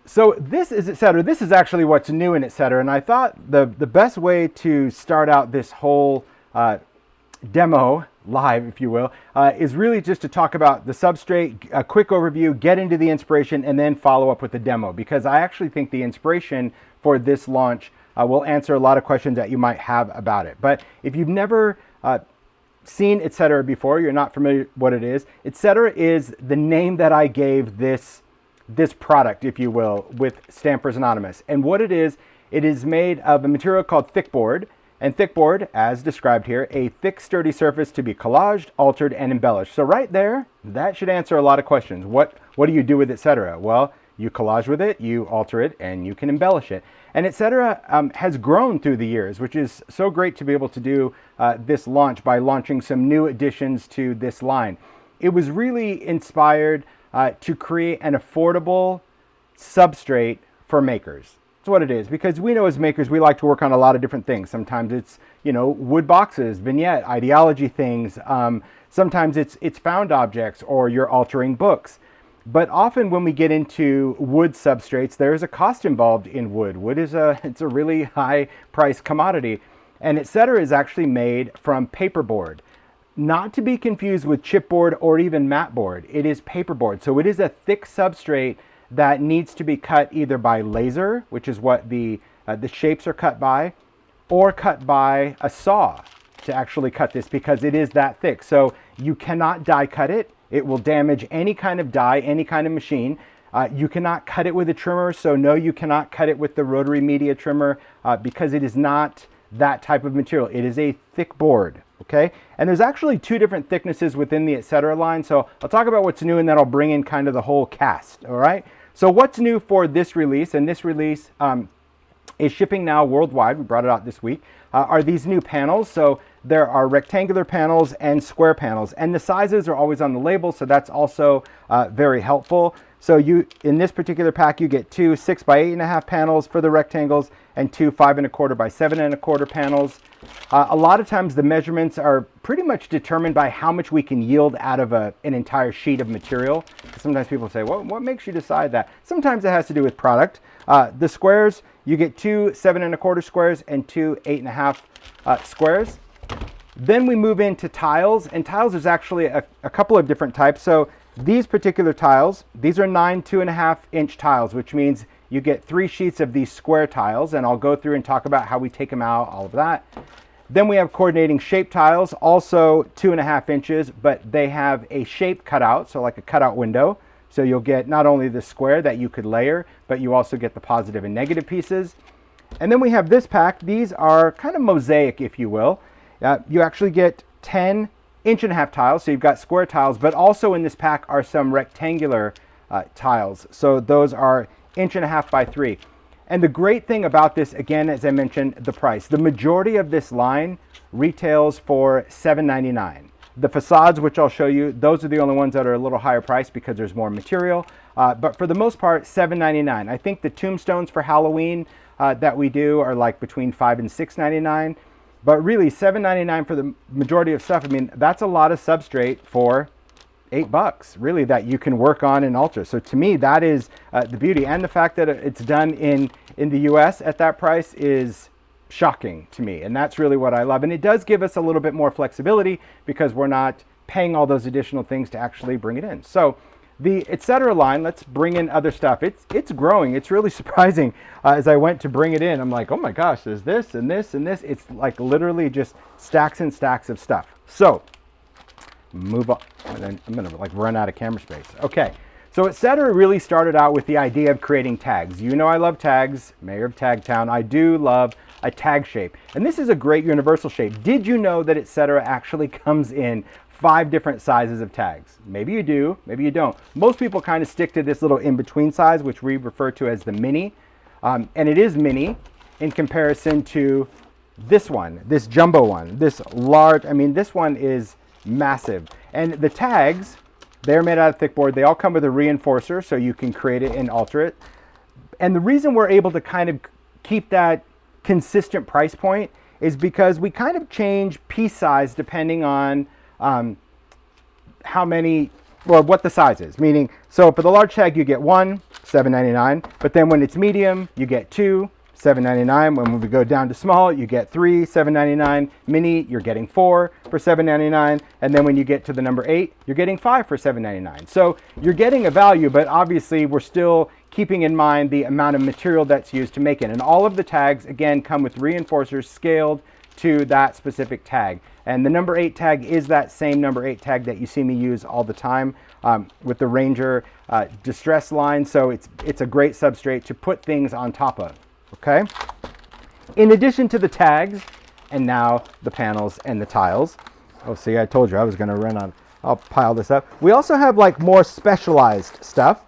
So this is Etcetera. This is actually what's new in Etcetera, and I thought the best way to start out this whole demo live, if you will, is really just to talk about the substrate, a quick overview, get into the inspiration, and then follow up with the demo, because I actually think the inspiration for this launch will answer a lot of questions that you might have about it. But if you've never seen Etcetera before, you're not familiar with what it is. Etcetera is the name that I gave this product, if you will, with Stampers Anonymous. And what it is made of a material called thickboard. And thickboard, as described here, a thick, sturdy surface to be collaged, altered, and embellished. So right there, that should answer a lot of questions. What do you do with Etcetera? Well, you collage with it, you alter it, and you can embellish it. And Etcetera has grown through the years, which is so great to be able to do this launch by launching some new additions to this line. It was really inspired to create an affordable substrate for makers. That's what it is, because we know as makers we like to work on a lot of different things. Sometimes it's, you know, wood boxes, vignette, ideology things. Sometimes it's found objects, or you're altering books. But often when we get into wood substrates, there's a cost involved in wood. Wood is it's a really high price commodity, and Etcetera is actually made from paperboard. Not to be confused with chipboard or even mat board. It is paperboard, so it is a thick substrate that needs to be cut either by laser, which is what the shapes are cut by, or cut by a saw to actually cut this, because it is that thick. So you cannot die cut it. It will damage any kind of die, any kind of machine. You cannot cut it with a trimmer, so no, you cannot cut it with the rotary media trimmer because it is not that type of material. It is a thick board, okay? And there's actually two different thicknesses within the Etcetera line, so I'll talk about what's new and then I'll bring in kind of the whole cast, all right? So what's new for this release, and this release is shipping now worldwide, we brought it out this week, are these new panels. So there are rectangular panels and square panels, and the sizes are always on the label, so that's also very helpful. So in this particular pack, you get two 6 by 8.5 panels for the rectangles and two 5 1/4 by 7 1/4 panels. A lot of times the measurements are pretty much determined by how much we can yield out of an entire sheet of material. Sometimes people say, well, what makes you decide that? Sometimes it has to do with product. The squares, you get two 7 1/4 squares and two 8.5 squares. Then we move into tiles, and tiles is actually a couple of different types. So these particular tiles, these are 9 2.5-inch tiles, which means you get 3 sheets of these square tiles, and I'll go through and talk about how we take them out, all of that. Then we have coordinating shape tiles, also 2.5 inches, but they have a shape cutout, so like a cutout window. So you'll get not only the square that you could layer, but you also get the positive and negative pieces. And then we have this pack. These are kind of mosaic, if you will. You actually get 10 1.5-inch tiles, so you've got square tiles, but also in this pack are some rectangular tiles. So those are 1.5 by 3. And the great thing about this, again, as I mentioned, the price. The majority of this line retails for $7.99. The facades, which I'll show you, those are the only ones that are a little higher priced because there's more material. But for the most part, $7.99. I think the tombstones for Halloween that we do are like between $5 and $6.99. But really, $7.99 for the majority of stuff. I mean, that's a lot of substrate for $8, really, that you can work on and alter. So to me, that is the beauty. And the fact that it's done in the US at that price is shocking to me. And that's really what I love. And it does give us a little bit more flexibility because we're not paying all those additional things to actually bring it in. So the Etcetera line, let's bring in other stuff. It's growing. It's really surprising. As I went to bring it in, I'm like, oh my gosh, there's this and this and this. It's like literally just stacks and stacks of stuff. So move on. And then I'm gonna like run out of camera space. Okay, so Etcetera really started out with the idea of creating tags. You know I love tags, mayor of Tag Town. I do love a tag shape. And this is a great universal shape. Did you know that Etcetera actually comes in 5 different sizes of tags? Maybe you do, maybe you don't. Most people kind of stick to this little in-between size, which we refer to as the mini. And it is mini in comparison to this one, this jumbo one, this large. I mean, this one is massive. And the tags, they're made out of thick board. They all come with a reinforcer, so you can create it and alter it. And the reason we're able to kind of keep that consistent price point is because we kind of change piece size depending on how many, or what the size is. Meaning, so for the large tag, you get 1, $7.99. But then when it's medium, you get 2, $7.99. When we go down to small, you get 3, $7.99. Mini, you're getting 4 for $7.99. And then when you get to the number 8, you're getting 5 for $7.99. So you're getting a value, but obviously we're still keeping in mind the amount of material that's used to make it. And all of the tags, again, come with reinforcers scaled to that specific tag. And the number 8 tag is that same number 8 tag that you see me use all the time with the Ranger distress line. So it's a great substrate to put things on top of, okay? In addition to the tags, and now the panels and the tiles. Oh, see, I told you I was gonna run on, I'll pile this up. We also have like more specialized stuff.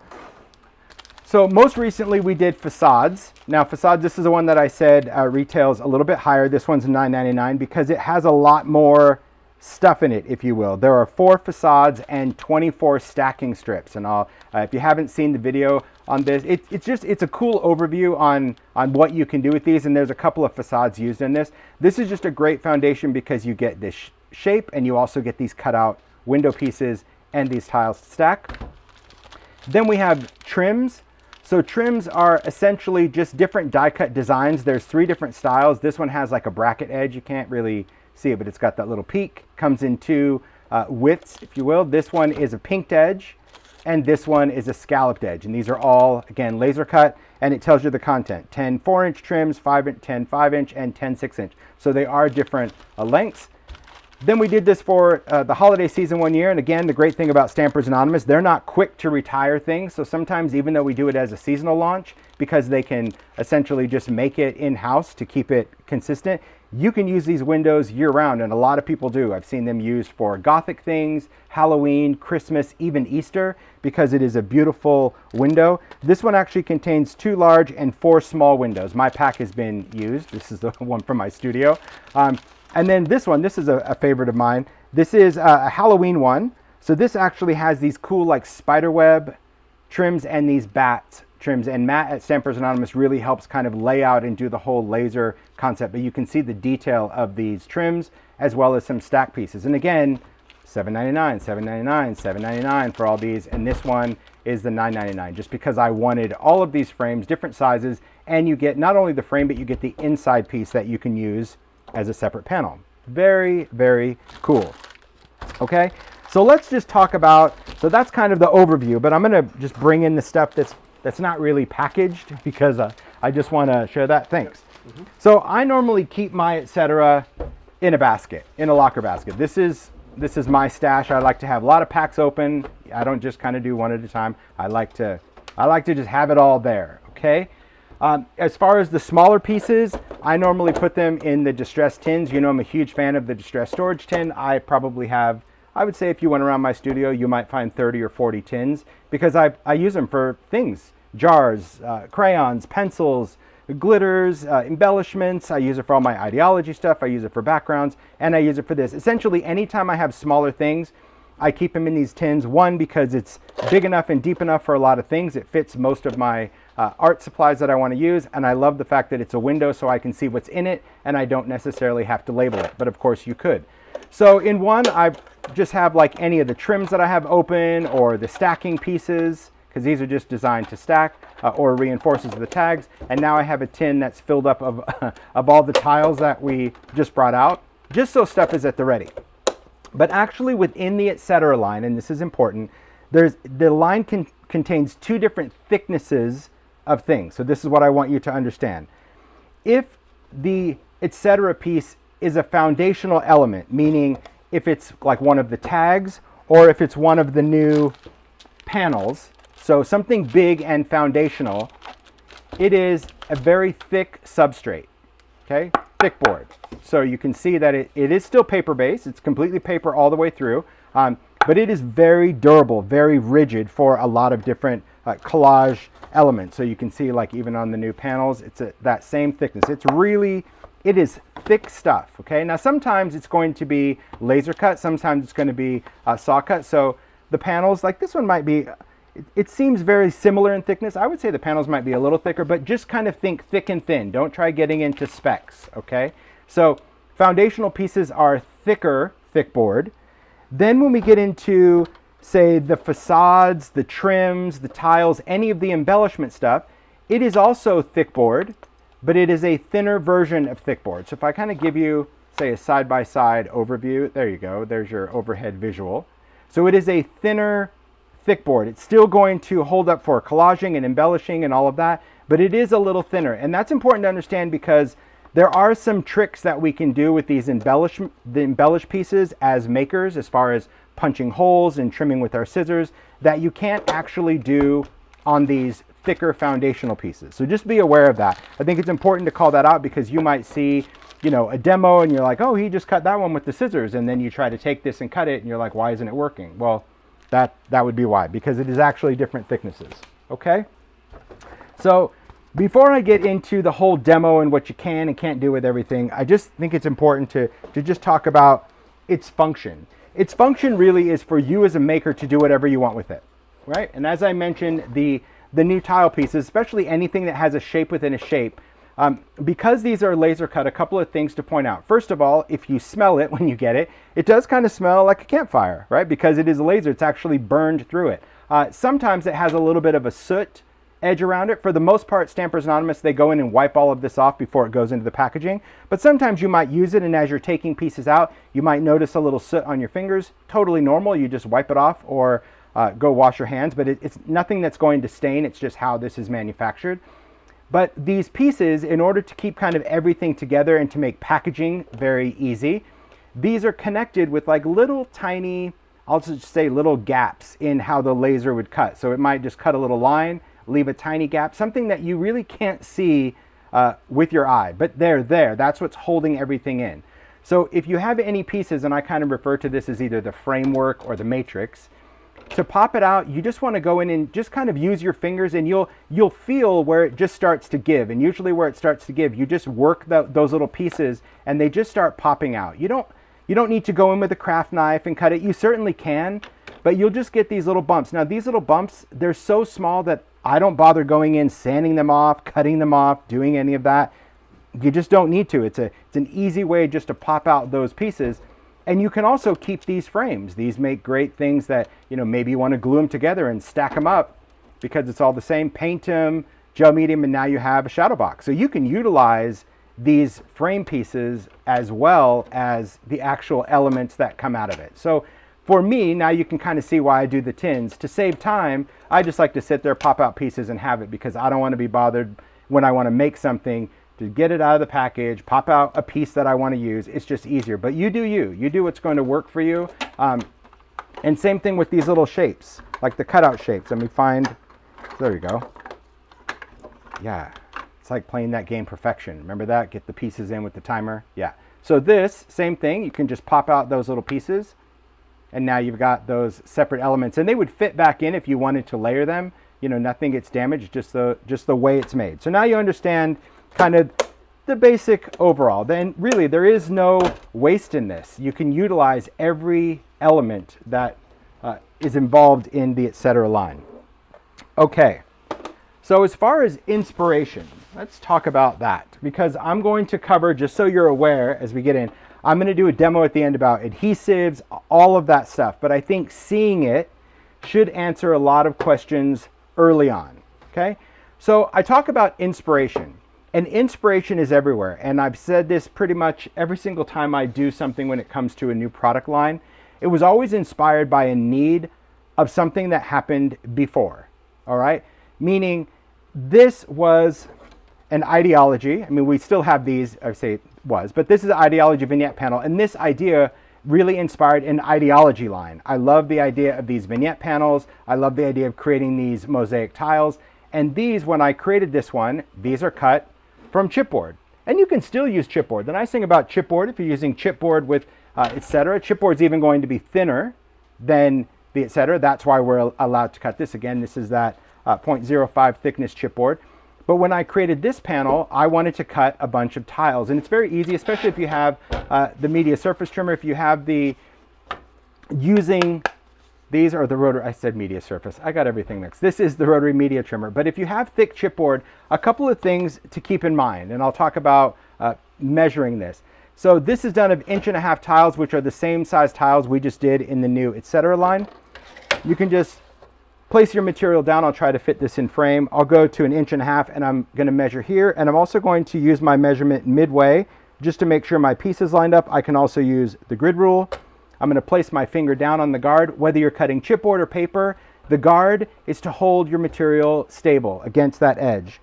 So most recently we did facades. Now facades, this is the one that I said retails a little bit higher. This one's $9.99 because it has a lot more stuff in it, if you will. There are 4 facades and 24 stacking strips. And if you haven't seen the video on this, it's a cool overview on what you can do with these. And there's a couple of facades used in this. This is just a great foundation because you get this shape and you also get these cutout window pieces and these tiles to stack. Then we have trims. So trims are essentially just different die cut designs. There's 3 different styles. This one has like a bracket edge. You can't really see it, but it's got that little peak. Comes in 2 widths, if you will. This one is a pinked edge, and this one is a scalloped edge. And these are all, again, laser cut, and it tells you the content. 10 4-inch trims, 10 5-inch, and 10 6-inch. So they are different lengths. Then we did this for the holiday season one year. And again, the great thing about Stampers Anonymous, they're not quick to retire things. So sometimes, even though we do it as a seasonal launch, because they can essentially just make it in-house to keep it consistent, you can use these windows year-round, and a lot of people do. I've seen them used for Gothic things, Halloween, Christmas, even Easter, because it is a beautiful window. This one actually contains 2 large and 4 small windows. My pack has been used. This is the one from my studio. And then this one, this is a favorite of mine. This is a Halloween one. So this actually has these cool like spiderweb trims and these bat trims. And Matt at Stampers Anonymous really helps kind of lay out and do the whole laser concept. But you can see the detail of these trims as well as some stack pieces. And again, $7.99, $7.99, $7.99 for all these. And this one is the $9.99, just because I wanted all of these frames, different sizes. And you get not only the frame, but you get the inside piece that you can use as a separate panel. Very, very cool. Okay, so let's just talk about, so that's kind of the overview, but I'm gonna just bring in the stuff that's not really packaged because I just wanna share that. Thanks. So I normally keep my Etcetera in a basket, in a locker basket. This is my stash. I like to have a lot of packs open. I don't just kind of do one at a time. I like to just have it all there, okay? As far as the smaller pieces, I normally put them in the distressed tins. You know, I'm a huge fan of the distressed storage tin. I probably have, I would say if you went around my studio, you might find 30 or 40 tins because I use them for things, jars, crayons, pencils, glitters, embellishments. I use it for all my ideology stuff. I use it for backgrounds, and I use it for this. Essentially, anytime I have smaller things, I keep them in these tins. One, because it's big enough and deep enough for a lot of things. It fits most of my art supplies that I want to use, and I love the fact that it's a window so I can see what's in it and I don't necessarily have to label it, but of course you could. So in one, I just have like any of the trims that I have open or the stacking pieces, because these are just designed to stack, or reinforces the tags. And now I have a tin that's filled up of, of all the tiles that we just brought out, just so stuff is at the ready. But actually within the Etcetera line, and this is important, the line contains 2 different thicknesses of things. So this is what I want you to understand. If the Etcetera piece is a foundational element, meaning if it's like one of the tags or if it's one of the new panels, so something big and foundational, it is a very thick substrate, okay? Thick board. So you can see that it is still paper-based. It's completely paper all the way through, but it is very durable, very rigid for a lot of different collage elements. So you can see like even on the new panels, it's that same thickness. It is thick stuff, okay? Now sometimes it's going to be laser cut, sometimes it's going to be saw cut. So the panels, like this one might be, it seems very similar in thickness. I would say the panels might be a little thicker, but just kind of think thick and thin. Don't try getting into specs, okay? So foundational pieces are thicker, thick board. Then when we get into say, the facades, the trims, the tiles, any of the embellishment stuff, it is also thickboard, but it is a thinner version of thickboard. So if I kind of give you, say, a side-by-side overview, there you go, there's your overhead visual. So it is a thinner thickboard. It's still going to hold up for collaging and embellishing and all of that, but it is a little thinner. And that's important to understand because there are some tricks that we can do with these embellished pieces as makers, as far as punching holes and trimming with our scissors, that you can't actually do on these thicker foundational pieces. So just be aware of that. I think it's important to call that out because you might see, you know, a demo and you're like, oh, he just cut that one with the scissors, and then you try to take this and cut it and you're like, why isn't it working? Well, that would be why, because it is actually different thicknesses. Okay, so before I get into the whole demo and what you can and can't do with everything, I just think it's important to just talk about its function. Its function really is for you as a maker to do whatever you want with it, right? And as I mentioned, the new tile pieces, especially anything that has a shape within a shape, because these are laser cut, a couple of things to point out. First of all, if you smell it when you get it, it does kind of smell like a campfire, right? Because it is a laser, it's actually burned through it. Sometimes it has a little bit of a soot edge around it. For the most part, Stampers Anonymous, they go in and wipe all of this off before it goes into the packaging. But sometimes you might use it, and as you're taking pieces out, you might notice a little soot on your fingers. Totally normal. You just wipe it off or go wash your hands, but it's nothing that's going to stain. It's just how this is manufactured. But these pieces, in order to keep kind of everything together and to make packaging very easy, these are connected with like little tiny, I'll just say little gaps in how the laser would cut. So it might just cut a little line, leave a tiny gap, something that you really can't see with your eye, but they're there. That's what's holding everything in. So if you have any pieces, and I kind of refer to this as either the framework or the matrix, to pop it out, you just want to go in and just kind of use your fingers, and you'll feel where it just starts to give. And usually where it starts to give, you just work those little pieces and they just start popping out. You don't need to go in with a craft knife and cut it. You certainly can, but you'll just get these little bumps. Now these little bumps, they're so small that I don't bother going in, sanding them off, cutting them off, doing any of that. You just don't need to. It's an easy way just to pop out those pieces. And you can also keep these frames. These make great things that, you know, maybe you want to glue them together and stack them up because it's all the same. Paint them, gel medium, and now you have a shadow box. So you can utilize these frame pieces as well as the actual elements that come out of it. So for me, now you can kind of see why I do the tins. To save time, I just like to sit there, pop out pieces and have it, because I don't want to be bothered when I want to make something to get it out of the package, pop out a piece that I want to use. It's just easier. But you do you. You do what's going to work for you. And same thing with these little shapes, like the cutout shapes. Let me find, there we go. Yeah, it's like playing that game Perfection. Remember that? Get the pieces in with the timer. Yeah. So this, same thing. You can just pop out those little pieces, and now you've got those separate elements. And they would fit back in if you wanted to layer them. You know, nothing gets damaged, just the way it's made. So now you understand kind of the basic overall. Then really there is no waste in this. You can utilize every element that is involved in the Etcetera line. Okay, so as far as inspiration, let's talk about that, because I'm going to cover, just so you're aware as we get in, I'm going to do a demo at the end about adhesives, all of that stuff, but I think seeing it should answer a lot of questions early on. Okay, so I talk about inspiration. And inspiration is everywhere. And I've said this pretty much every single time I do something when it comes to a new product line. It was always inspired by a need of something that happened before. All right? Meaning this was an ideology. I mean, we still have these, I say it was, but this is an ideology vignette panel. And this idea really inspired an ideology line. I love the idea of these vignette panels. I love the idea of creating these mosaic tiles. And these, when I created this one, these are cut from chipboard, and you can still use chipboard. The nice thing about chipboard, if you're using chipboard with Etcetera, chipboard's even going to be thinner than the Etcetera. That's why we're allowed to cut this. Again, this is that 0.05 thickness chipboard. But when I created this panel, I wanted to cut a bunch of tiles, and it's very easy, especially if you have the media surface trimmer. If you have the these are the Rotary, I said media surface. I got everything mixed. This is the Rotary media trimmer. But if you have thick chipboard, a couple of things to keep in mind, and I'll talk about measuring this. So this is done of 1.5 inch tiles, which are the same size tiles we just did in the new Etcetera line. you can just place your material down. I'll try to fit this in frame. I'll go to 1.5 inches and I'm going to measure here. And I'm also going to use my measurement midway just to make sure my piece is lined up. I can also use the grid rule. I'm going to place my finger down on the guard. Whether you're cutting chipboard or paper, the guard is to hold your material stable against that edge.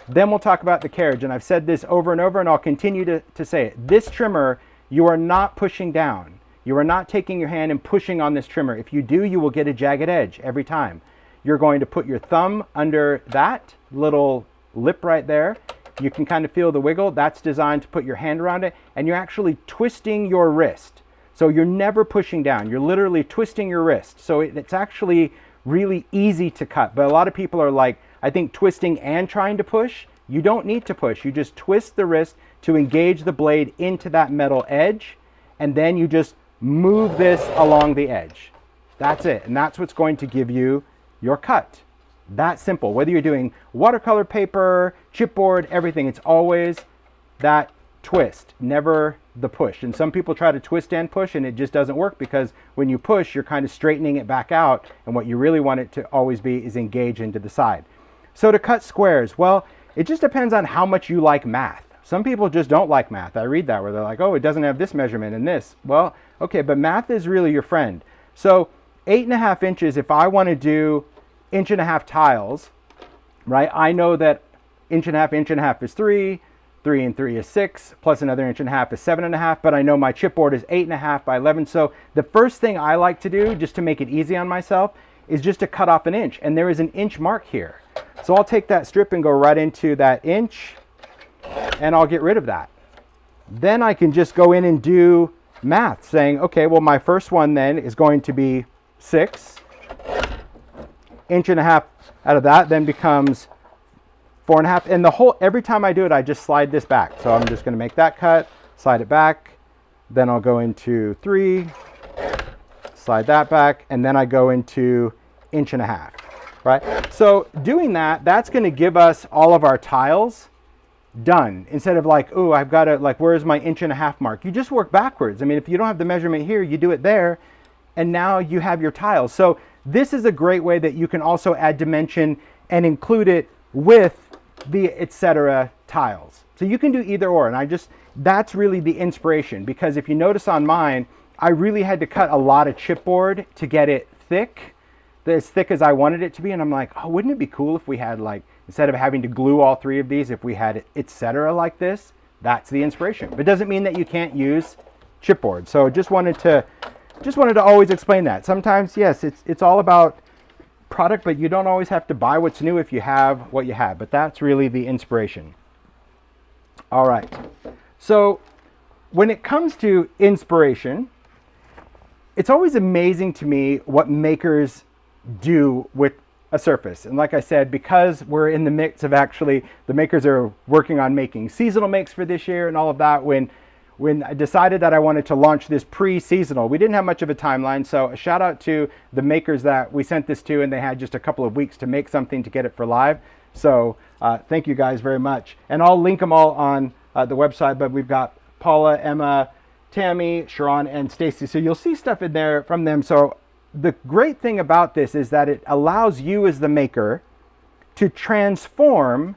Then we'll talk about the carriage. And I've said this over and over, and I'll continue to say it. This trimmer, you are not pushing down. You are not taking your hand and pushing on this trimmer. If you do, you will get a jagged edge every time. You're going to put your thumb under that little lip right there. You can kind of feel the wiggle. That's designed to put your hand around it, and you're actually twisting your wrist. So you're never pushing down. You're literally twisting your wrist. So it's actually really easy to cut. But a lot of people are like, I think, twisting and trying to push. You don't need to push. You just twist the wrist to engage the blade into that metal edge, and then you just move this along the edge. That's it. And that's what's going to give you your cut. That simple. Whether you're doing watercolor paper, chipboard, everything, it's always that twist, never the push. And some people try to twist and push, and it just doesn't work, because when you push, you're kind of straightening it back out, and what you really want it to always be is engage into the side. So to cut squares, well, it just depends on how much you like math. Some people just don't like math. I read that where they're like, oh, it doesn't have this measurement and this. Well, okay, but math is really your friend. So 8.5 inches, if I want to do 1.5 inch tiles, right? I know that 1.5 inches is 3, 3 and 3 is 6, plus another 1.5 inches is 7.5, but I know my chipboard is 8.5 by 11. So the first thing I like to do, just to make it easy on myself, is just to cut off 1 inch. And there is an inch mark here. So I'll take that strip and go right into that inch, and I'll get rid of that. Then I can just go in and do math, saying, okay, well, my first one then is going to be 6. 1.5 inches out of that then becomes 4.5. And the whole, every time I do it, I just slide this back. So I'm just going to make that cut, slide it back. Then I'll go into 3, slide that back, and then I go into 1.5 inches, right? So doing that, that's going to give us all of our tiles done. Instead of like, oh, I've got to, like, where's my 1.5 inch mark? You just work backwards. I mean, if you don't have the measurement here, you do it there, and now you have your tiles. So this is a great way that you can also add dimension and include it with the Etcetera tiles. So you can do either or, and that's really the inspiration, because if you notice on mine, I really had to cut a lot of chipboard to get it thick, as thick as I wanted it to be. And I'm like, oh, wouldn't it be cool if we had, like, instead of having to glue all 3 of these, if we had Etcetera like this? That's the inspiration. But it doesn't mean that you can't use chipboard. So just wanted to always explain that. Sometimes, yes, it's all about product, but you don't always have to buy what's new if you have what you have. But that's really the inspiration. All right. So when it comes to inspiration, it's always amazing to me what makers do with a surface. And like I said, because we're in the mix of actually, the makers are working on making seasonal makes for this year and all of that, when I decided that I wanted to launch this pre-seasonal, we didn't have much of a timeline. So a shout out to the makers that we sent this to, and they had just a couple of weeks to make something to get it for live. So thank you guys very much. And I'll link them all on the website, but we've got Paula, Emma, Tammy, Sharon, and Stacy. So you'll see stuff in there from them. So the great thing about this is that it allows you as the maker to transform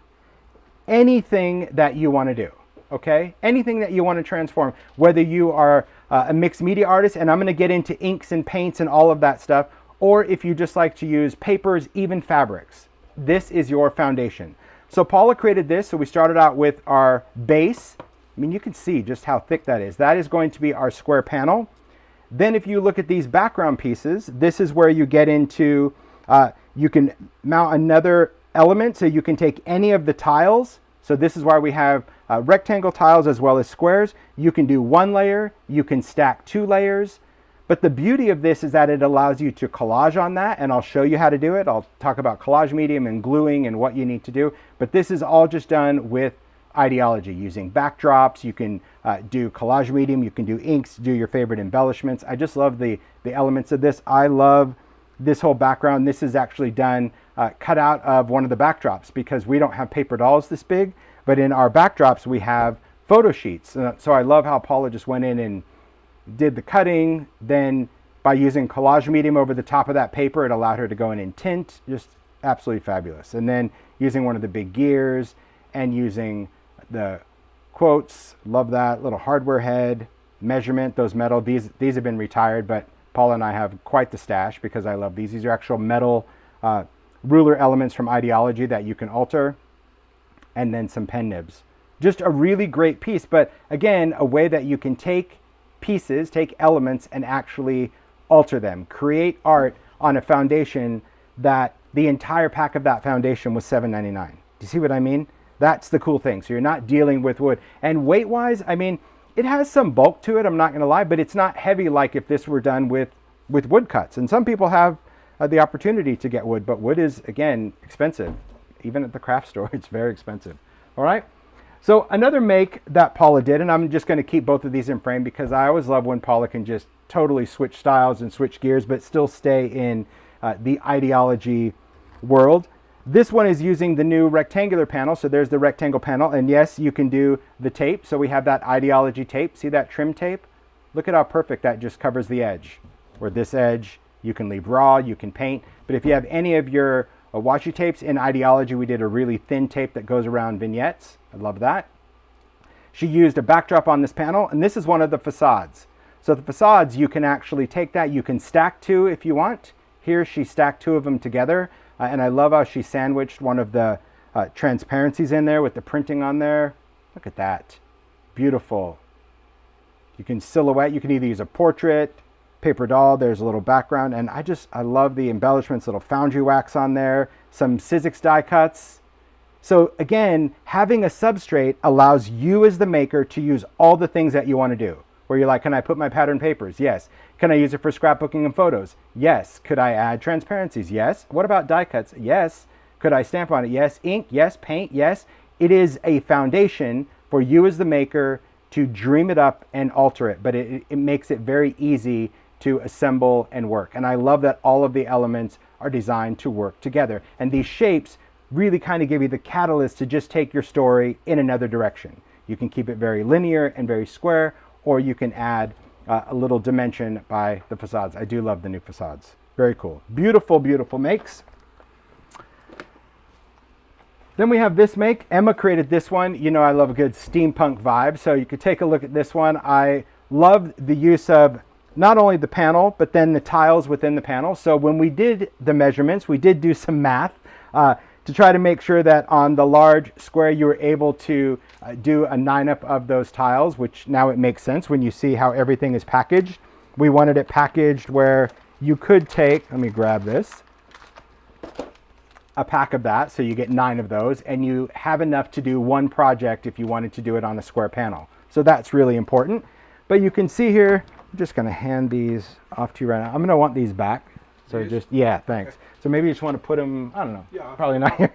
anything that you want to do. Okay, anything that you want to transform, whether you are a mixed media artist, and I'm going to get into inks and paints and all of that stuff, or if you just like to use papers, even fabrics, this is your foundation. So Paula created this. So we started out with our base. I mean, you can see just how thick that is. That is going to be our square panel. Then if you look at these background pieces, this is where you get into, you can mount another element. So you can take any of the tiles. So this is why we have rectangle tiles as well as squares. You can do 1 layer, you can stack 2 layers. But the beauty of this is that it allows you to collage on that, and I'll show you how to do it. I'll talk about collage medium and gluing and what you need to do. But this is all just done with ideology, using backdrops. You can do collage medium, you can do inks, do your favorite embellishments. I just love the elements of this. I love this whole background. This is actually done cut out of one of the backdrops, because we don't have paper dolls this big, but in our backdrops we have photo sheets. So I love how Paula just went in and did the cutting, then by using collage medium over the top of that paper, it allowed her to go in tint, just absolutely fabulous. And then using one of the big gears and using the quotes, love that, little hardware head, measurement, those metal, these have been retired, but Paula and I have quite the stash because I love these. These are actual metal ruler elements from Ideology that you can alter, and then some pen nibs. Just a really great piece, but again, a way that you can take pieces, take elements, and actually alter them, create art on a foundation that the entire pack of that foundation was $7.99. Do you see what I mean? That's the cool thing. So you're not dealing with wood. And weight-wise, I mean, it has some bulk to it, I'm not going to lie, but it's not heavy like if this were done with wood cuts. And some people have the opportunity to get wood, but wood is, again, expensive. Even at the craft store, it's very expensive. All right? So another make that Paula did, and I'm just going to keep both of these in frame because I always love when Paula can just totally switch styles and switch gears, but still stay in the Ideology world. This one is using the new rectangular panel. So there's the rectangle panel. And yes, you can do the tape. So we have that Ideology tape. See that trim tape? Look at how perfect that just covers the edge. Or this edge, you can leave raw, you can paint. But if you have any of your washi tapes in Ideology, we did a really thin tape that goes around vignettes. I love that. She used a backdrop on this panel. And this is one of the facades. So the facades, you can actually take that. You can stack two if you want. Here she stacked two of them together. And I love how she sandwiched one of the transparencies in there with the printing on there. Look at that. Beautiful. You can silhouette. You can either use a portrait, paper doll. There's a little background. And I love the embellishments, little foundry wax on there, some Sizzix die cuts. So again, having a substrate allows you as the maker to use all the things that you want to do. Where you're like, can I put my pattern papers? Yes. Can I use it for scrapbooking and photos? Yes. Could I add transparencies? Yes. What about die cuts? Yes. Could I stamp on it? Yes. Ink? Yes. Paint? Yes. It is a foundation for you as the maker to dream it up and alter it, but it makes it very easy to assemble and work. And I love that all of the elements are designed to work together. And these shapes really kind of give you the catalyst to just take your story in another direction. You can keep it very linear and very square, or you can add a little dimension by the facades. I do love the new facades. Very cool. Beautiful, beautiful makes. Then we have this make. Emma created this one. You know I love a good steampunk vibe, so you could take a look at this one. I love the use of not only the panel, but then the tiles within the panel. So when we did the measurements, we did do some math to try to make sure that on the large square you were able to do a 9-up of those tiles, which now it makes sense when you see how everything is packaged. We wanted it packaged where you could take, let me grab this, a pack of that, so you get 9 of those, and you have enough to do one project if you wanted to do it on a square panel. So that's really important. But you can see here, I'm just going to hand these off to you right now. I'm going to want these back. So just, yeah, thanks. Okay. So maybe you just want to put them, I don't know, probably not here.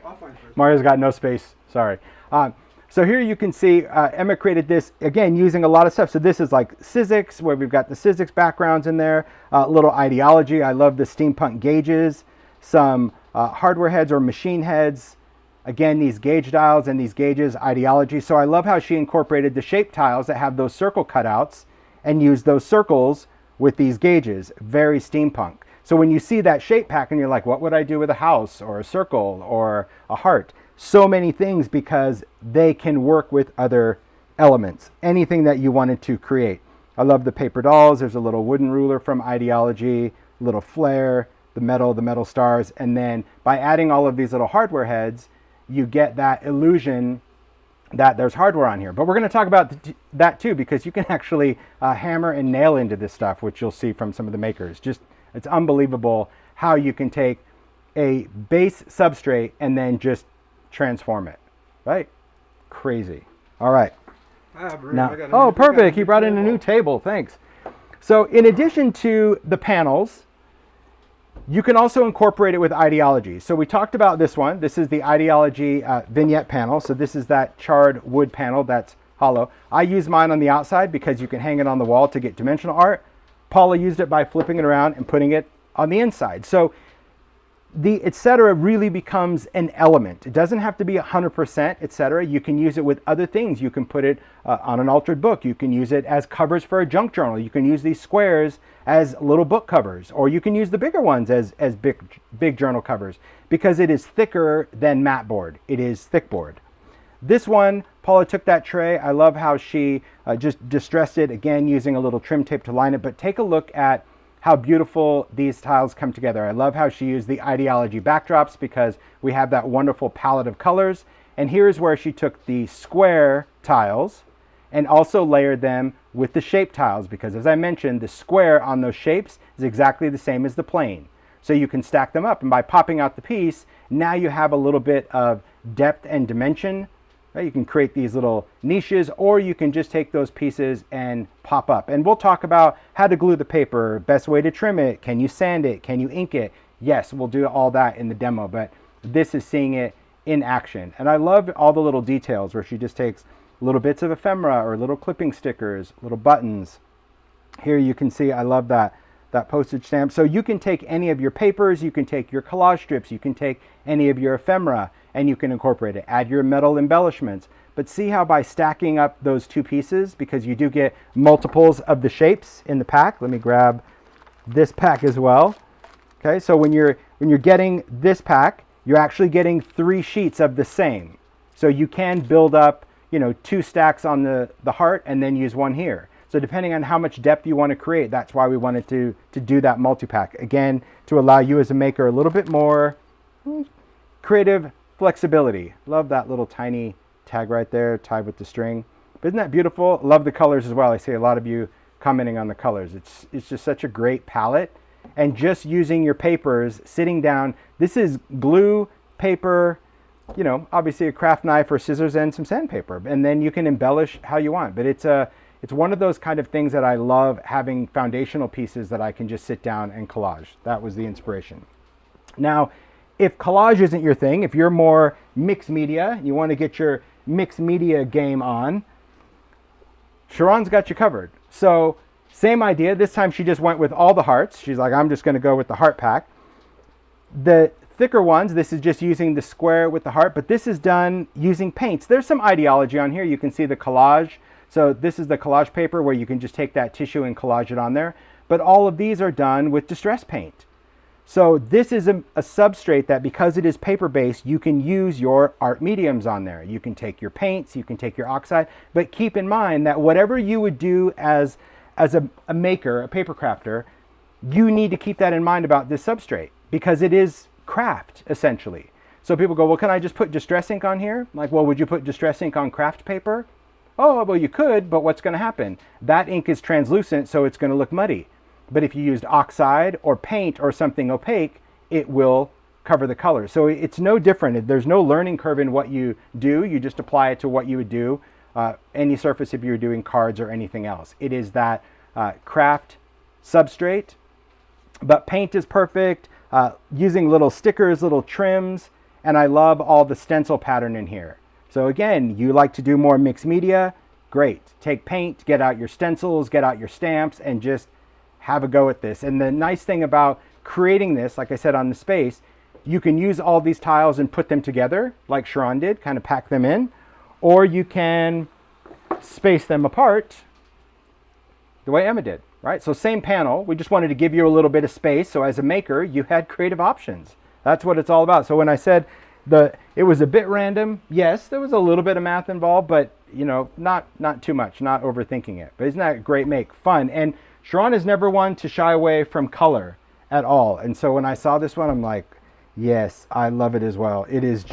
Mario's got no space, sorry. So here you can see Emma created this, again, using a lot of stuff. So this is like Sizzix, where we've got the Sizzix backgrounds in there, little Ideology. I love the steampunk gauges, some hardware heads or machine heads. Again, these gauge dials and these gauges, Ideology. So I love how she incorporated the shape tiles that have those circle cutouts and used those circles with these gauges. Very steampunk. So when you see that shape pack and you're like, what would I do with a house or a circle or a heart? So many things because they can work with other elements. Anything that you wanted to create. I love the paper dolls. There's a little wooden ruler from Ideology, little flare, the metal stars. And then by adding all of these little hardware heads, you get that illusion that there's hardware on here. But we're going to talk about that too, because you can actually hammer and nail into this stuff, which you'll see from some of the makers. Just it's unbelievable how you can take a base substrate and then just transform it, right? Crazy. All right. Now, oh, perfect. He brought in a new table. Thanks. So in addition to the panels, you can also incorporate it with Ideology. So we talked about this one. This is the Ideology vignette panel. So this is that charred wood panel that's hollow. I use mine on the outside because you can hang it on the wall to get dimensional art. Paula used it by flipping it around and putting it on the inside. So the Etcetera really becomes an element. It doesn't have to be 100% Etcetera. You can use it with other things. You can put it on an altered book. You can use it as covers for a junk journal. You can use these squares as little book covers, or you can use the bigger ones as big journal covers, because it is thicker than matte board. It is thick board. This one, Paula took that tray. I love how she just distressed it, again, using a little trim tape to line it. But take a look at how beautiful these tiles come together. I love how she used the ideology backdrops, because we have that wonderful palette of colors. And here's where she took the square tiles and also layered them with the shape tiles, because as I mentioned, the square on those shapes is exactly the same as the plane. So you can stack them up, and by popping out the piece, now you have a little bit of depth and dimension. You can create these little niches, or you can just take those pieces and pop up. And we'll talk about how to glue the paper, best way to trim it, can you sand it, can you ink it? Yes, we'll do all that in the demo, but this is seeing it in action. And I love all the little details where she just takes little bits of ephemera or little clipping stickers, little buttons. Here you can see, I love that postage stamp. So you can take any of your papers, you can take your collage strips, you can take any of your ephemera, and you can incorporate it. Add your metal embellishments. But see how by stacking up those two pieces, because you do get multiples of the shapes in the pack. Let me grab this pack as well. Okay, so when you're getting this pack, you're actually getting 3 sheets of the same. So you can build up, 2 stacks on the heart and then use one here. So depending on how much depth you want to create, that's why we wanted to do that multi-pack. Again, to allow you as a maker a little bit more creative flexibility. Love that little tiny tag right there tied with the string. But isn't that beautiful? Love the colors as well. I see a lot of you commenting on the colors. It's just such a great palette. And just using your papers, sitting down, this is glue, paper, obviously a craft knife or scissors and some sandpaper. And then you can embellish how you want. But it's one of those kind of things that I love, having foundational pieces that I can just sit down and collage. That was the inspiration. Now, if collage isn't your thing, if you're more mixed media, you want to get your mixed media game on, Sharon's got you covered. So same idea. This time she just went with all the hearts. She's like, I'm just going to go with the heart pack. The thicker ones, this is just using the square with the heart, but this is done using paints. There's some ideology on here. You can see the collage. So this is the collage paper where you can just take that tissue and collage it on there. But all of these are done with distress paint. So this is a substrate that, because it is paper-based, you can use your art mediums on there. You can take your paints, you can take your oxide, but keep in mind that whatever you would do as a maker, a paper crafter, you need to keep that in mind about this substrate, because it is craft, essentially. So people go, well, can I just put distress ink on here? I'm like, well, would you put distress ink on craft paper? Oh, well, you could, but what's going to happen? That ink is translucent, so it's going to look muddy. But if you used oxide or paint or something opaque, it will cover the color. So it's no different. There's no learning curve in what you do. You just apply it to what you would do, any surface if you were doing cards or anything else. It is that craft substrate. But paint is perfect, using little stickers, little trims, and I love all the stencil pattern in here. So again, you like to do more mixed media, great. Take paint, get out your stencils, get out your stamps, and just have a go at this. And the nice thing about creating this, like I said, on the space, you can use all these tiles and put them together like Sharon did, kind of pack them in, or you can space them apart the way Emma did, right? So same panel, we just wanted to give you a little bit of space. So as a maker, you had creative options. That's what it's all about. So when I said it was a bit random, yes, there was a little bit of math involved, but not too much, not overthinking it. But isn't that a great make? Fun. And Sharon is never one to shy away from color at all. And so when I saw this one, I'm like, yes, I love it as well. It's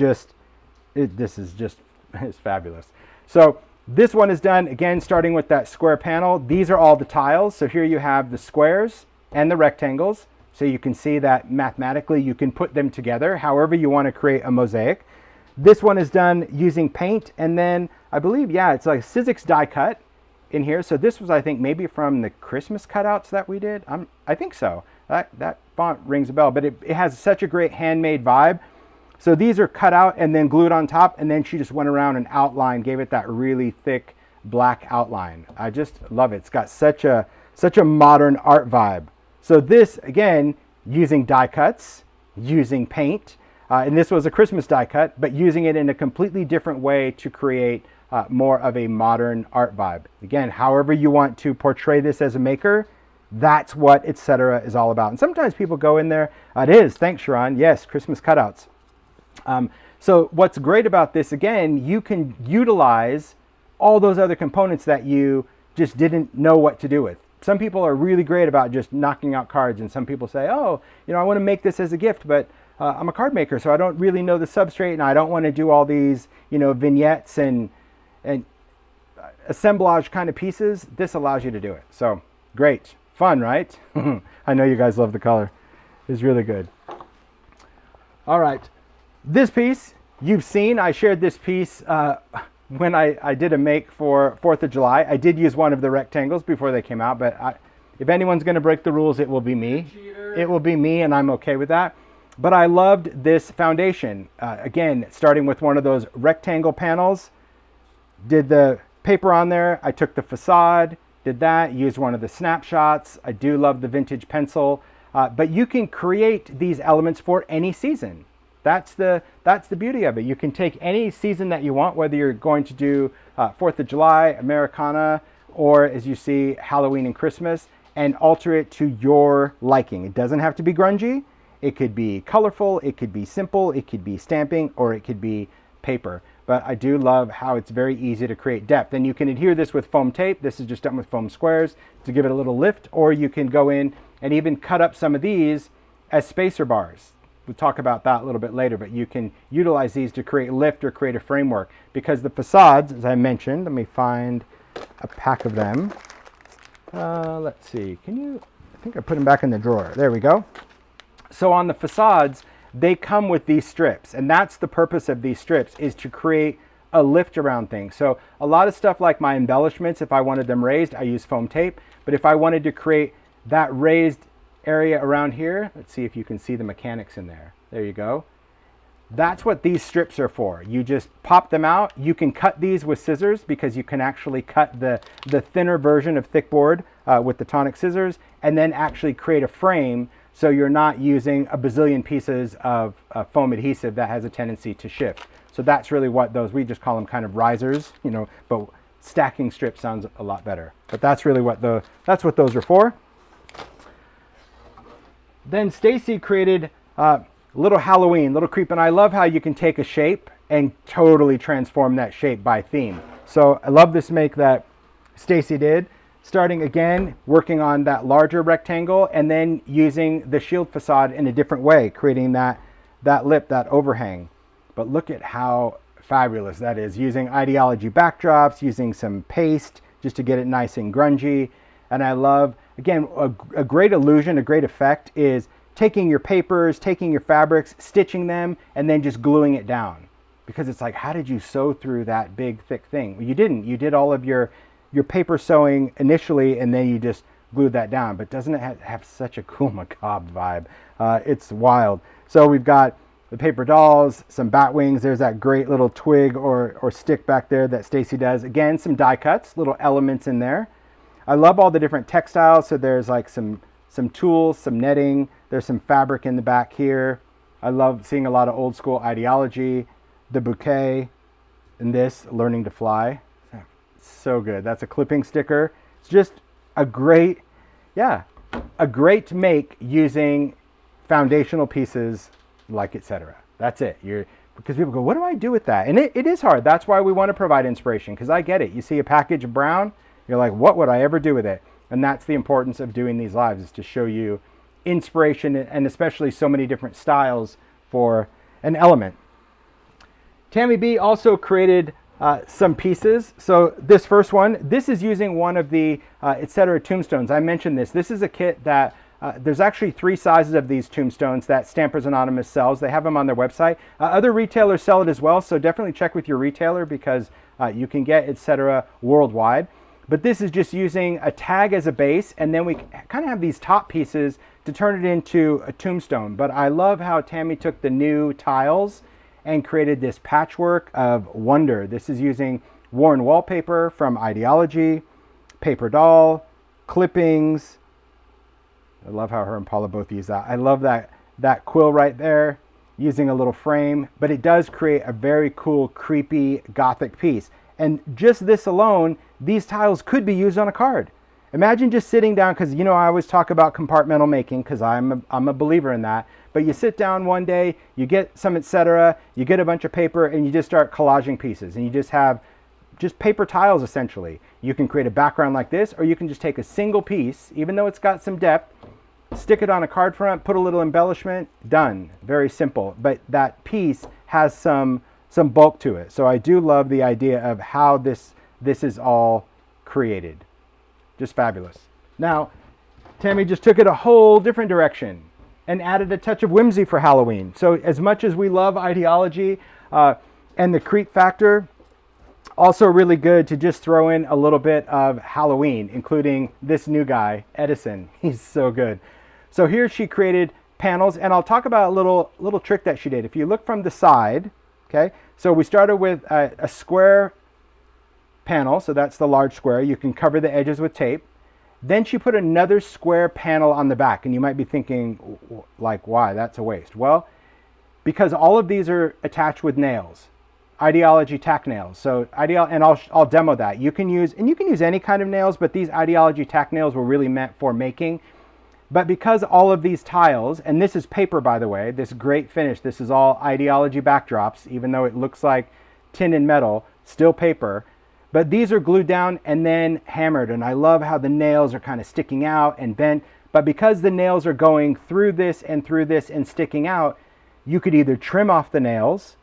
fabulous. So this one is done, again, starting with that square panel. These are all the tiles. So here you have the squares and the rectangles. So you can see that mathematically you can put them together however you want to create a mosaic. This one is done using paint, and then I believe, yeah, it's like Sizzix die cut in here. So this was, I think, maybe from the Christmas cutouts that we did. I think so. That font rings a bell, but it has such a great handmade vibe. So these are cut out and then glued on top, and then she just went around and outlined, gave it that really thick black outline. I just love it. It's got such a modern art vibe. So this, again, using die cuts, using paint. And this was a Christmas die cut, but using it in a completely different way to create more of a modern art vibe. Again, however you want to portray this as a maker, that's what Etcetera is all about. And sometimes people go in there, it is, thanks Sharon, yes, Christmas cutouts. So what's great about this, again, you can utilize all those other components that you just didn't know what to do with. Some people are really great about just knocking out cards, and some people say, oh, I want to make this as a gift, but I'm a card maker, so I don't really know the substrate, and I don't want to do all these, vignettes and assemblage kind of pieces. This allows you to do it. So great, fun, right? I know you guys love the color. It's really good. All right, this piece you've seen. I shared this piece when I did a make for 4th of July. I did use one of the rectangles before they came out, but if anyone's going to break the rules, it will be me. It will be me, and I'm okay with that. But I loved this foundation. Again, starting with one of those rectangle panels, did the paper on there. I took the facade, did that, used one of the snapshots. I do love the vintage pencil, but you can create these elements for any season. That's the beauty of it. You can take any season that you want, whether you're going to do 4th of July, Americana, or as you see, Halloween and Christmas, and alter it to your liking. It doesn't have to be grungy. It could be colorful, it could be simple, it could be stamping, or it could be paper. But I do love how it's very easy to create depth. And you can adhere this with foam tape. This is just done with foam squares to give it a little lift, or you can go in and even cut up some of these as spacer bars. We'll talk about that a little bit later, but you can utilize these to create lift or create a framework, because the facades, as I mentioned, let me find a pack of them. Let's see, I think I put them back in the drawer. There we go. So on the facades, they come with these strips, and that's the purpose of these strips, is to create a lift around things. So a lot of stuff like my embellishments, if I wanted them raised, I use foam tape. But if I wanted to create that raised area around here, let's see if you can see the mechanics in there. There you go. That's what these strips are for. You just pop them out. You can cut these with scissors, because you can actually cut the thinner version of thick board with the tonic scissors, and then actually create a frame. So you're not using a bazillion pieces of foam adhesive that has a tendency to shift. So that's really what those, we just call them kind of risers, but stacking strips sounds a lot better. But that's really what that's what those are for. Then Stacy created little Halloween, little creep, and I love how you can take a shape and totally transform that shape by theme. So I love this make that Stacy did. Starting again, working on that larger rectangle, and then using the shield facade in a different way, creating that lip, that overhang. But look at how fabulous that is, using ideology backdrops, using some paste just to get it nice and grungy. And I love, again, a great illusion, a great effect is taking your papers, taking your fabrics, stitching them, and then just gluing it down. Because it's like, how did you sew through that big, thick thing? Well, you didn't. You did all of your paper sewing initially, and then you just glued that down. But doesn't it have such a cool macabre vibe? It's wild. So we've got the paper dolls, some bat wings. There's that great little twig or stick back there that Stacy does. Again, some die cuts, little elements in there. I love all the different textiles. So there's like some tools, some netting. There's some fabric in the back here. I love seeing a lot of old school ideology. The bouquet, and this, learning to fly. So good. That's a clipping sticker. It's just a great make using foundational pieces like Etcetera. That's it. Because people go, what do I do with that? And it is hard. That's why we want to provide inspiration, because I get it. You see a package of brown, you're like, what would I ever do with it? And that's the importance of doing these lives, is to show you inspiration, and especially so many different styles for an element. Tammy B also created some pieces. So this first one, this is using one of the Etcetera tombstones. I mentioned this. This is a kit that there's actually 3 sizes of these tombstones that Stampers Anonymous sells. They have them on their website. Other retailers sell it as well, so definitely check with your retailer, because you can get Etcetera worldwide. But this is just using a tag as a base, and then we kind of have these top pieces to turn it into a tombstone. But I love how Tammy took the new tiles and created this patchwork of wonder. This is using worn wallpaper from Ideology, paper doll, clippings. I love how her and Paula both use that. I love that that quill right there using a little frame, but it does create a very cool, creepy, gothic piece. And just this alone, these tiles could be used on a card. Imagine just sitting down, because you know I always talk about compartmental making because I'm a believer in that. But you sit down one day, you get some Etcetera, you get a bunch of paper, and you just start collaging pieces, and you just have just paper tiles essentially. You can create a background like this, or you can just take a single piece, even though it's got some depth, stick it on a card front, put a little embellishment, done. Very simple, but that piece has some bulk to it. So I do love the idea of how this is all created. Just fabulous. Now, Tammy just took it a whole different direction and added a touch of whimsy for Halloween. So as much as we love ideology and the creep factor, also really good to just throw in a little bit of Halloween, including this new guy, Edison. He's so good. So here she created panels, and I'll talk about a little trick that she did. If you look from the side, okay, so we started with a square panel, so that's the large square. You can cover the edges with tape. Then she put another square panel on the back, and you might be thinking, like, why? That's a waste. Well, because all of these are attached with nails, ideology tack nails. So and I'll demo that. You can use any kind of nails, but these ideology tack nails were really meant for making. But because all of these tiles, and this is paper, by the way, this great finish, this is all ideology backdrops, even though it looks like tin and metal, still paper. But these are glued down and then hammered, and I love how the nails are kind of sticking out and bent. But because the nails are going through this and sticking out, you could either trim off the nails,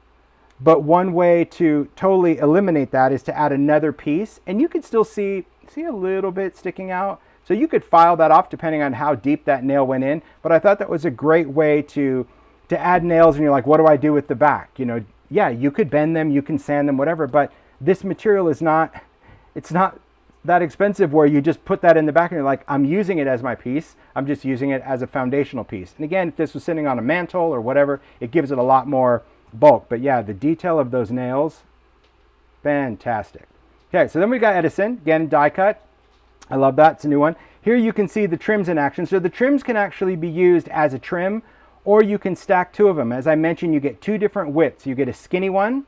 but one way to totally eliminate that is to add another piece, and you could still see a little bit sticking out. So you could file that off depending on how deep that nail went in. But I thought that was a great way to add nails, and you're like, what do I do with the back? You know, yeah, you could bend them, you can sand them, whatever, but this material is not that expensive where you just put that in the back and you're like, I'm using it as my piece. I'm just using it as a foundational piece. And again, if this was sitting on a mantle or whatever, it gives it a lot more bulk. But yeah, the detail of those nails, fantastic. Okay, so then we got Edison, again, die cut. I love that, it's a new one. Here you can see the trims in action. So the trims can actually be used as a trim, or you can stack two of them. As I mentioned, you get two different widths. You get a skinny one,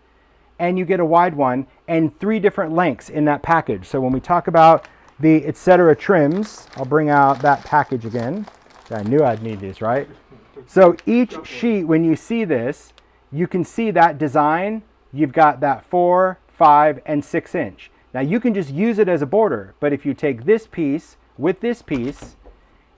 and you get a wide one, and 3 different lengths in that package. So when we talk about the Etcetera trims, I'll bring out that package again. I knew I'd need these, right? So each sheet, when you see this, you can see that design. You've got that 4, 5, and 6 inch. Now you can just use it as a border, but if you take this piece with this piece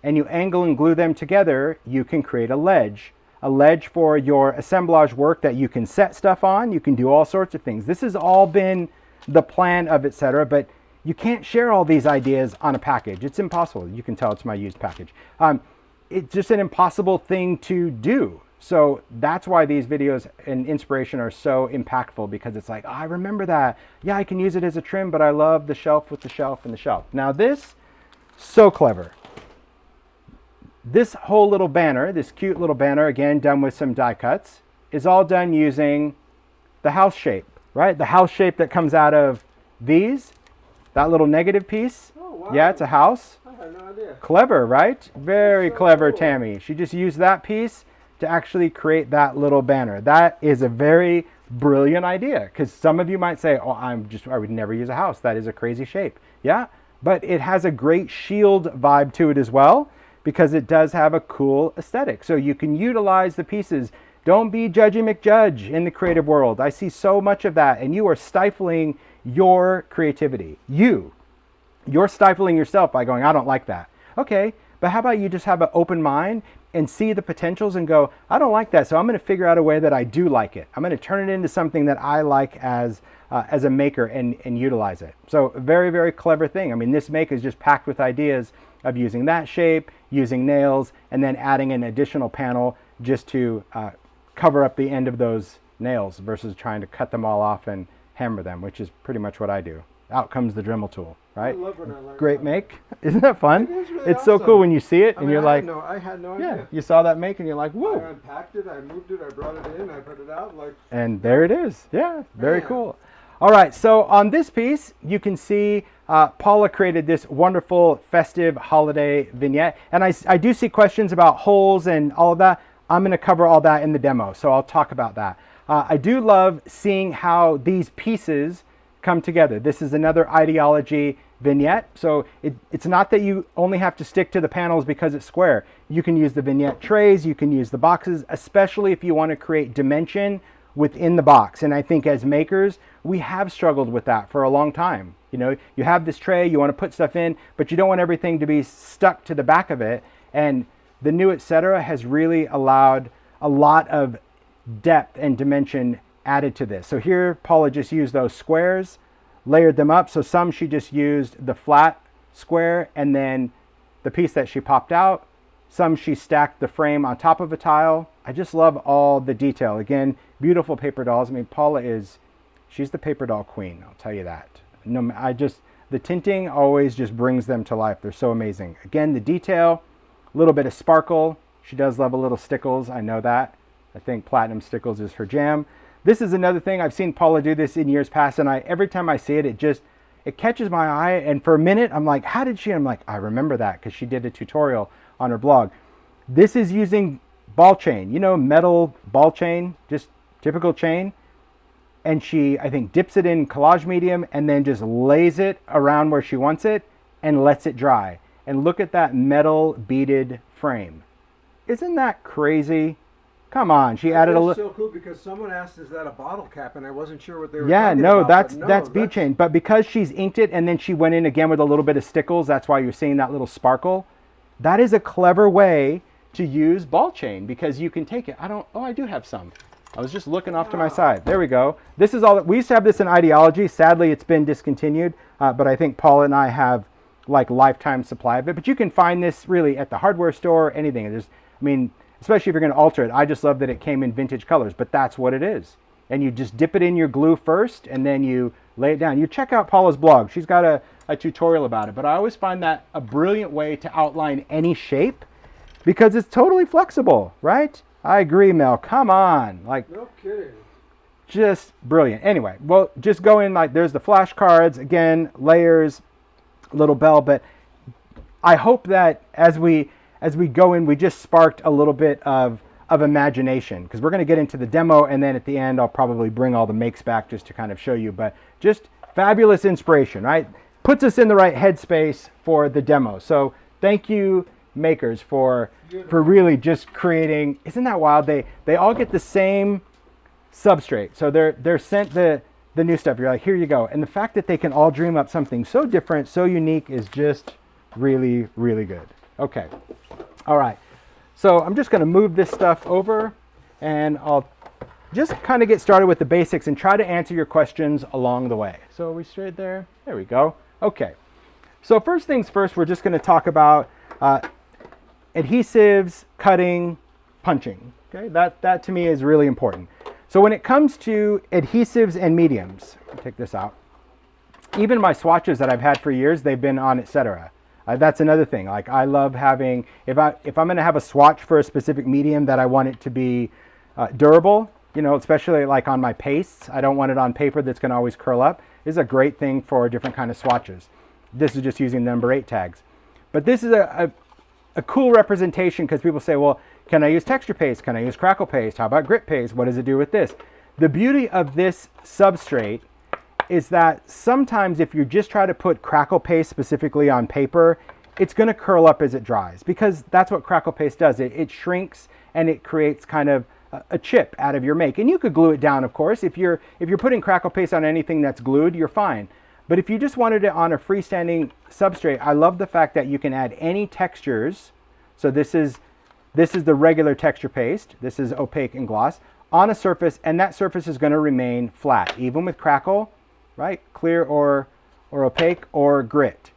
and you angle and glue them together, you can create a ledge. A ledge for your assemblage work that you can set stuff on. You can do all sorts of things. This has all been the plan of Etcetera, but you can't share all these ideas on a package. It's impossible. You can tell it's my used package. It's just an impossible thing to do. So that's why these videos and inspiration are so impactful, because it's like, oh, I remember that. Yeah, I can use it as a trim, but I love the shelf with the shelf and the shelf. Now this, so clever. This whole little banner, this cute little banner, again, done with some die cuts, is all done using the house shape, right? The house shape that comes out of these, that little negative piece. Oh, wow. Yeah, it's a house. I had no idea. Clever, right? Very clever, cool. Tammy. She just used that piece to actually create that little banner. That is a very brilliant idea, because some of you might say, oh, I would never use a house. That is a crazy shape. Yeah, but it has a great shield vibe to it as well, because it does have a cool aesthetic. So you can utilize the pieces. Don't be Judgy McJudge in the creative world. I see so much of that, and you are stifling your creativity. You're stifling yourself by going, I don't like that. Okay, but how about you just have an open mind and see the potentials and go, I don't like that, so I'm gonna figure out a way that I do like it. I'm gonna turn it into something that I like as a maker and utilize it. So very, very clever thing. I mean, this make is just packed with ideas of using that shape, using nails, and then adding an additional panel just to cover up the end of those nails versus trying to cut them all off and hammer them, which is pretty much what I do. Out comes the Dremel tool, right? I love when I learn Great that. make. Isn't that fun? It is really it's so awesome. cool when you see it and I you're like, I had no yeah, idea. you saw that make and you're like, whoa. I unpacked it, I moved it, I brought it in, I put it out, like. And there it is. Yeah, very Man. cool. All right, so on this piece, you can see Paula created this wonderful festive holiday vignette. And I do see questions about holes and all of that. I'm going to cover all that in the demo, so I'll talk about that. I do love seeing how these pieces come together. This is another ideology vignette. So it's not that you only have to stick to the panels because it's square. You can use the vignette trays, you can use the boxes, especially if you want to create dimension within the box. And I think as makers, we have struggled with that for a long time. You know, you have this tray, you want to put stuff in, but you don't want everything to be stuck to the back of it. And the new Etcetera has really allowed a lot of depth and dimension added to this. So here, Paula just used those squares, layered them up. So some she just used the flat square and then the piece that she popped out. Some she stacked the frame on top of a tile. I just love all the detail. Again, beautiful paper dolls. I mean, Paula she's the paper doll queen, I'll tell you that. No, the tinting always just brings them to life. They're so amazing. Again, the detail, a little bit of sparkle. She does love a little stickles, I know that. I think platinum stickles is her jam. This is another thing, I've seen Paula do this in years past, and every time I see it, it catches my eye, and for a minute, I'm like, how did she? I'm like, I remember that, because she did a tutorial on her blog. This is using ball chain, you know, metal ball chain, just typical chain. And she, I think, dips it in collage medium and then just lays it around where she wants it and lets it dry. And look at that metal beaded frame. Isn't that crazy? Come on, she added a little. So cool, because someone asked, "Is that a bottle cap?" And I wasn't sure what they were. Yeah, talking no, about, that's bead chain. But because she's inked it and then she went in again with a little bit of stickles, that's why you're seeing that little sparkle. That is a clever way to use ball chain, because you can take it. I do have some. I was just looking off to my side. There we go. This is all that we used to have this in ideology. Sadly, it's been discontinued, but I think Paula and I have like lifetime supply of it. But you can find this really at the hardware store, anything. Especially if you're going to alter it. I just love that it came in vintage colors, but that's what it is. And you just dip it in your glue first, and then you lay it down. You check out Paula's blog. She's got a tutorial about it. But I always find that a brilliant way to outline any shape, because it's totally flexible, right? I agree, Mel. Come on. Like, no kidding. Just brilliant. Anyway, well, just go in, like, there's the flashcards, again, layers, little bell. But I hope that as we go in, we just sparked a little bit of imagination, because we're going to get into the demo, and then at the end, I'll probably bring all the makes back just to kind of show you. But just fabulous inspiration, right? Puts us in the right headspace for the demo. So thank you, makers, for really just creating. Isn't that wild? They all get the same substrate, so they're sent the new stuff. You're like, here you go. And the fact that they can all dream up something so different, so unique, is just really, really good. Okay, all right, so I'm just going to move this stuff over, and I'll just kind of get started with the basics and try to answer your questions along the way. So are we straight there? There we go. Okay, so first things first, we're just going to talk about adhesives, cutting, punching. Okay, that to me is really important. So when it comes to adhesives and mediums, I'll take this out. Even my swatches that I've had for years, they've been on Etcetera. That's another thing. Like, I love having, if I'm going to have a swatch for a specific medium that I want it to be durable, you know, especially like on my pastes. I don't want it on paper that's going to always curl up. This is a great thing for different kind of swatches. This is just using number 8 tags. But this is a cool representation, because people say, well, can I use texture paste? Can I use crackle paste? How about grit paste? What does it do with this? The beauty of this substrate is that sometimes if you just try to put crackle paste specifically on paper, it's going to curl up as it dries, because that's what crackle paste does. It shrinks and it creates kind of a chip out of your make. And you could glue it down, of course. If you're putting crackle paste on anything that's glued, you're fine. But if you just wanted it on a freestanding substrate, I love the fact that you can add any textures. So this is the regular texture paste. This is opaque and gloss on a surface, and that surface is going to remain flat, even with crackle, right? Clear or opaque or grit.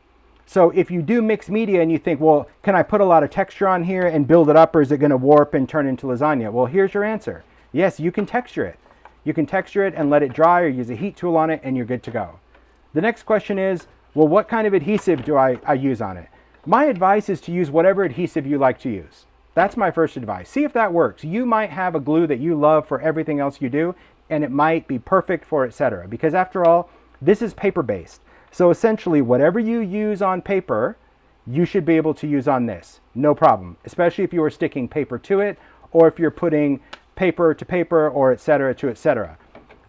So if you do mixed media and you think, well, can I put a lot of texture on here and build it up, or is it going to warp and turn into lasagna? Well, here's your answer. Yes, you can texture it. You can texture it and let it dry, or use a heat tool on it, and you're good to go. The next question is, well, what kind of adhesive do I use on it? My advice is to use whatever adhesive you like to use. That's my first advice. See if that works. You might have a glue that you love for everything else you do, and it might be perfect for Etcetera, because after all, this is paper-based. So essentially, whatever you use on paper, you should be able to use on this. No problem, especially if you are sticking paper to it, or if you're putting paper to paper or etc. to etc.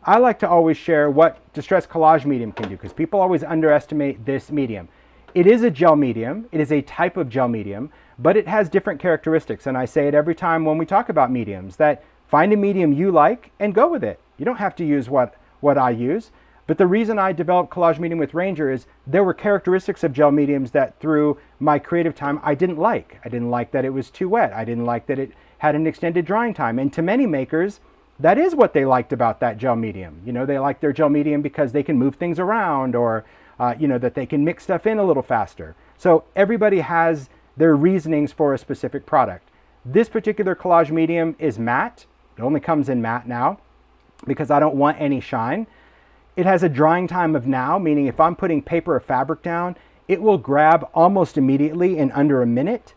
I like to always share what Distress Collage medium can do because people always underestimate this medium. It is a gel medium, it is a type of gel medium, but it has different characteristics, and I say it every time when we talk about mediums, that find a medium you like and go with it. You don't have to use what I use, but the reason I developed Collage medium with Ranger is there were characteristics of gel mediums that through my creative time I didn't like. I didn't like that it was too wet. I didn't like that it had an extended drying time, and to many makers, that is what they liked about that gel medium. You know, they like their gel medium because they can move things around or you know, that they can mix stuff in a little faster. So everybody has their reasonings for a specific product. This particular Collage medium is matte. It only comes in matte now because I don't want any shine. It has a drying time of now, meaning if I'm putting paper or fabric down, it will grab almost immediately in under a minute.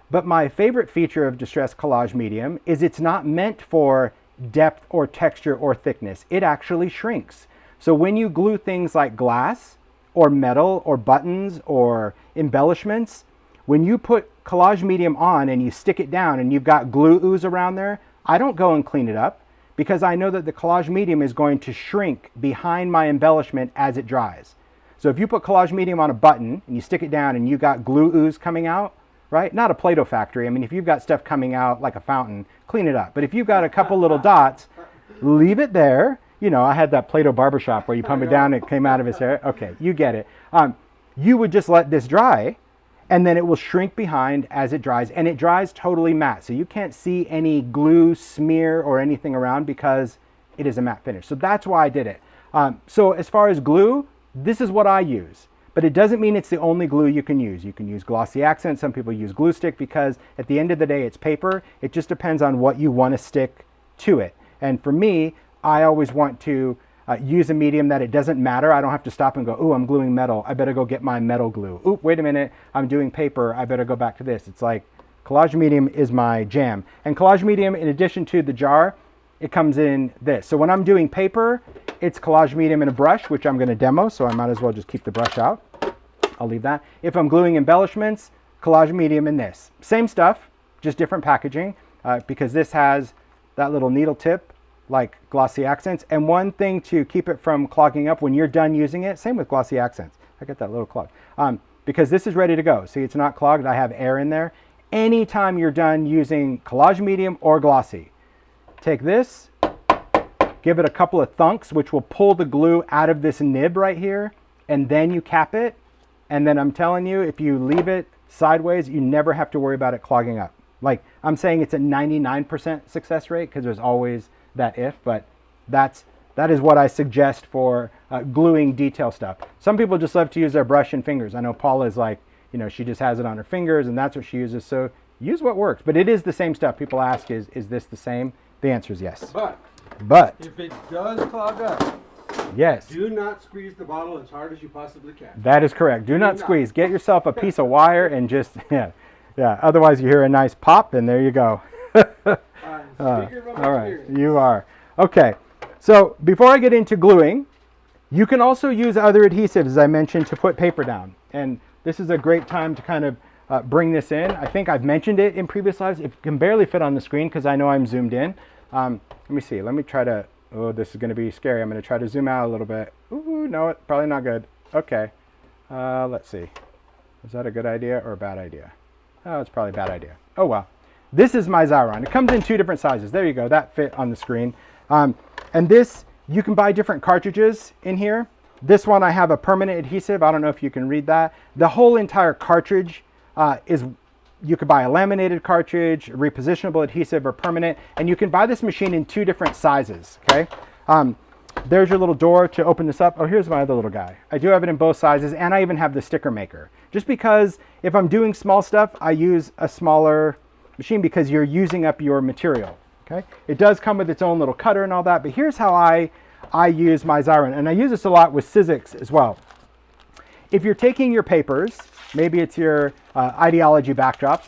But my favorite feature of Distress Collage medium is it's not meant for depth or texture or thickness. It actually shrinks. So when you glue things like glass or metal or buttons or embellishments, when you put Collage medium on and you stick it down and you've got glue ooze around there, I don't go and clean it up because I know that the Collage medium is going to shrink behind my embellishment as it dries. So if you put Collage medium on a button and you stick it down and you've got glue ooze coming out, right? Not a Play-Doh factory. I mean, if you've got stuff coming out like a fountain, clean it up. But if you've got a couple little dots, leave it there. You know, I had that Play-Doh barbershop where you pump it down and it came out of his hair. Okay, you get it. You would just let this dry and then it will shrink behind as it dries, and it dries totally matte. So you can't see any glue smear or anything around because it is a matte finish. So that's why I did it. So as far as glue, this is what I use. But it doesn't mean it's the only glue you can use. You can use glossy accent. Some people use glue stick because at the end of the day, it's paper. It just depends on what you want to stick to it. And for me, I always want to use a medium that it doesn't matter. I don't have to stop and go, ooh, I'm gluing metal. I better go get my metal glue. Ooh, wait a minute. I'm doing paper. I better go back to this. It's like Collage medium is my jam. And Collage medium, in addition to the jar, it comes in this. So when I'm doing paper, it's Collage medium in a brush, which I'm going to demo, so I might as well just keep the brush out. I'll leave that. If I'm gluing embellishments, Collage medium in this. Same stuff, just different packaging, because this has that little needle tip like glossy accents. And one thing to keep it from clogging up when you're done using it, same with glossy accents. I get that little clog. Because this is ready to go. See, it's not clogged. I have air in there. Anytime you're done using Collage medium or glossy, take this, give it a couple of thunks, which will pull the glue out of this nib right here, and then you cap it. And then I'm telling you, if you leave it sideways, you never have to worry about it clogging up. Like I'm saying it's a 99% success rate because there's always that if, but that is what I suggest for gluing detail stuff. Some people just love to use their brush and fingers. I know Paula is like, you know, she just has it on her fingers and that's what she uses. So use what works, but it is the same stuff. People ask, is this the same? The answer is yes. But if it does clog up, yes, do not squeeze the bottle as hard as you possibly can. That is correct. Do not squeeze. Get yourself a piece of wire and just, yeah. Otherwise you hear a nice pop and there you go. All right, you are. Okay, so before I get into gluing, you can also use other adhesives, as I mentioned, to put paper down. And this is a great time to kind of bring this in. I think I've mentioned it in previous slides. It can barely fit on the screen because I know I'm zoomed in. Let me see. Let me try to, oh, this is going to be scary. I'm going to try to zoom out a little bit. Ooh, no, probably not good. Okay, let's see. Is that a good idea or a bad idea? Oh, it's probably a bad idea. Oh, well. This is my Xyron. It comes in 2 different sizes. There you go. That fit on the screen. And this, you can buy different cartridges in here. This one, I have a permanent adhesive. I don't know if you can read that. The whole entire cartridge is, you could buy a laminated cartridge, repositionable adhesive, or permanent. And you can buy this machine in 2 different sizes, okay? There's your little door to open this up. Oh, here's my other little guy. I do have it in both sizes, and I even have the sticker maker. Just because if I'm doing small stuff, I use a smaller machine because you're using up your material, okay? It does come with its own little cutter and all that, but here's how I use my Xyron, and I use this a lot with Sizzix as well. If you're taking your papers, maybe it's your ideology backdrops,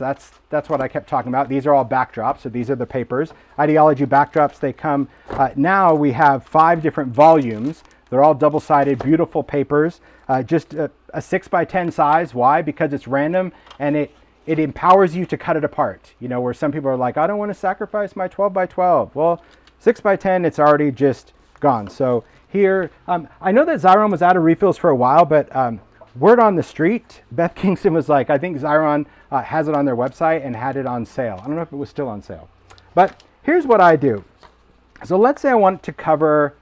that's what I kept talking about. These are all backdrops, so these are the papers. Ideology backdrops, they come, now we have 5 different volumes. They're all double-sided, beautiful papers, just a 6x10 size. Why? Because it's random, and it empowers you to cut it apart. You know, where some people are like, I don't want to sacrifice my 12 by 12. Well, 6 by 10, it's already just gone. So here, I know that Xyron was out of refills for a while, but word on the street, Beth Kingston was like, I think Xyron has it on their website and had it on sale. I don't know if it was still on sale. But here's what I do. So let's say I want to cover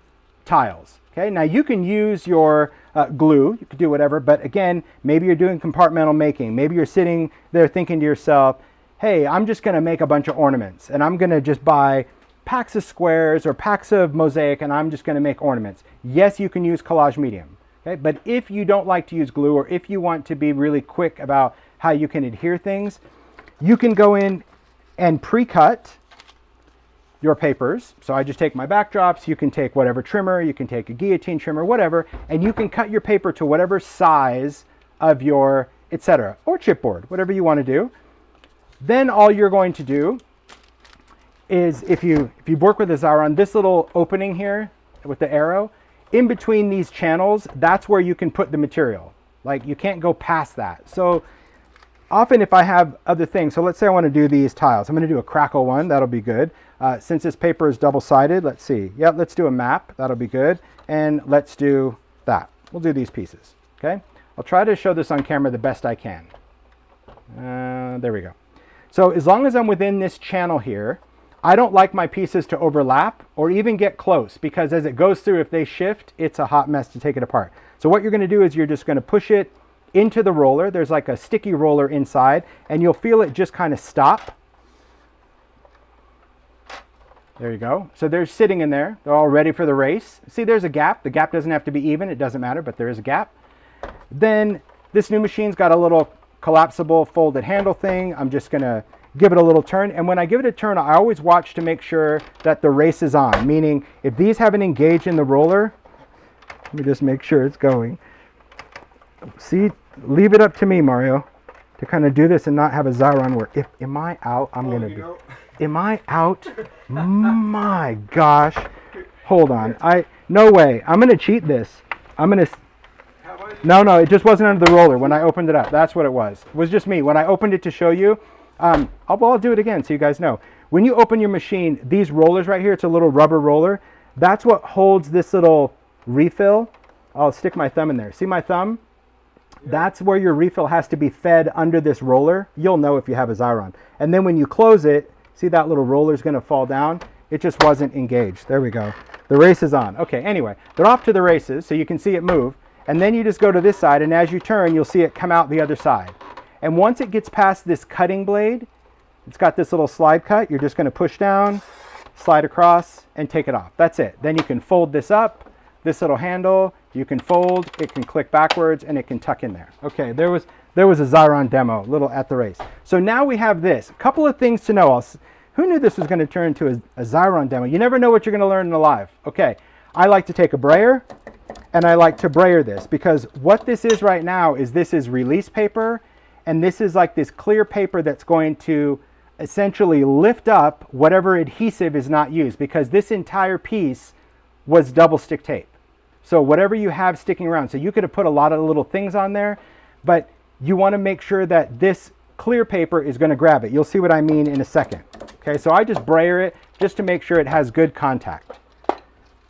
tiles. Okay, now you can use your glue, you could do whatever, but again, maybe you're doing compartmental making. Maybe you're sitting there thinking to yourself, hey, I'm just gonna make a bunch of ornaments and I'm gonna just buy packs of squares or packs of mosaic and I'm just gonna make ornaments. Yes, you can use collage medium, okay? But if you don't like to use glue or if you want to be really quick about how you can adhere things, you can go in and pre-cut your papers. So I just take my backdrops, you can take whatever trimmer, you can take a guillotine trimmer, whatever, and you can cut your paper to whatever size of your Etcetera or chipboard, whatever you want to do. Then all you're going to do is if you work with a Xyron, this little opening here with the arrow, in between these channels, that's where you can put the material. Like you can't go past that. So often if I have other things, so let's say I want to do these tiles. I'm going to do a crackle one, that'll be good. Since this paper is double-sided, let's see. Yep, let's do a map, that'll be good. And let's do that. We'll do these pieces, okay? I'll try to show this on camera the best I can. There we go. So as long as I'm within this channel here, I don't like my pieces to overlap or even get close because as it goes through, if they shift, it's a hot mess to take it apart. So what you're going to do is you're just going to push it into the roller. There's like a sticky roller inside and you'll feel it just kind of stop. There you go. So they're sitting in there. They're all ready for the race. See, there's a gap. The gap doesn't have to be even. It doesn't matter, but there is a gap. Then this new machine's got a little collapsible folded handle thing. I'm just going to give it a little turn. And when I give it a turn, I always watch to make sure that the race is on. Meaning, if these haven't engaged in the roller, let me just make sure it's going. See, leave it up to me, Mario, to kind of do this and not have a Xyron where if am I out, I'm going to be... Am I out? My gosh. Hold on. No way. I'm going to cheat this. I'm going to... No, it just wasn't under the roller when I opened it up. That's what it was. It was just me. When I opened it to show you, I'll do it again so you guys know. When you open your machine, these rollers right here, it's a little rubber roller. That's what holds this little refill. I'll stick my thumb in there. See my thumb? That's where your refill has to be fed under this roller. You'll know if you have a Xyron. And then when you close it, see that little roller is going to fall down? It just wasn't engaged. There we go. The race is on. Okay, anyway, they're off to the races, so you can see it move. And then you just go to this side, and as you turn, you'll see it come out the other side. And once it gets past this cutting blade, it's got this little slide cut. You're just going to push down, slide across, and take it off. That's it. Then you can fold this up, this little handle. You can fold, it can click backwards, and it can tuck in there. Okay, there was a Xyron demo, little at the race. So now we have this. A couple of things to know. Who knew this was going to turn into a Xyron demo? You never know what you're going to learn in the live. Okay, I like to take a brayer, and I like to brayer this, because what this is right now is this is release paper, and this is like this clear paper that's going to essentially lift up whatever adhesive is not used, because this entire piece was double stick tape. So whatever you have sticking around, so you could have put a lot of little things on there, but you want to make sure that this clear paper is going to grab it. You'll see what I mean in a second. Okay, so I just brayer it just to make sure it has good contact.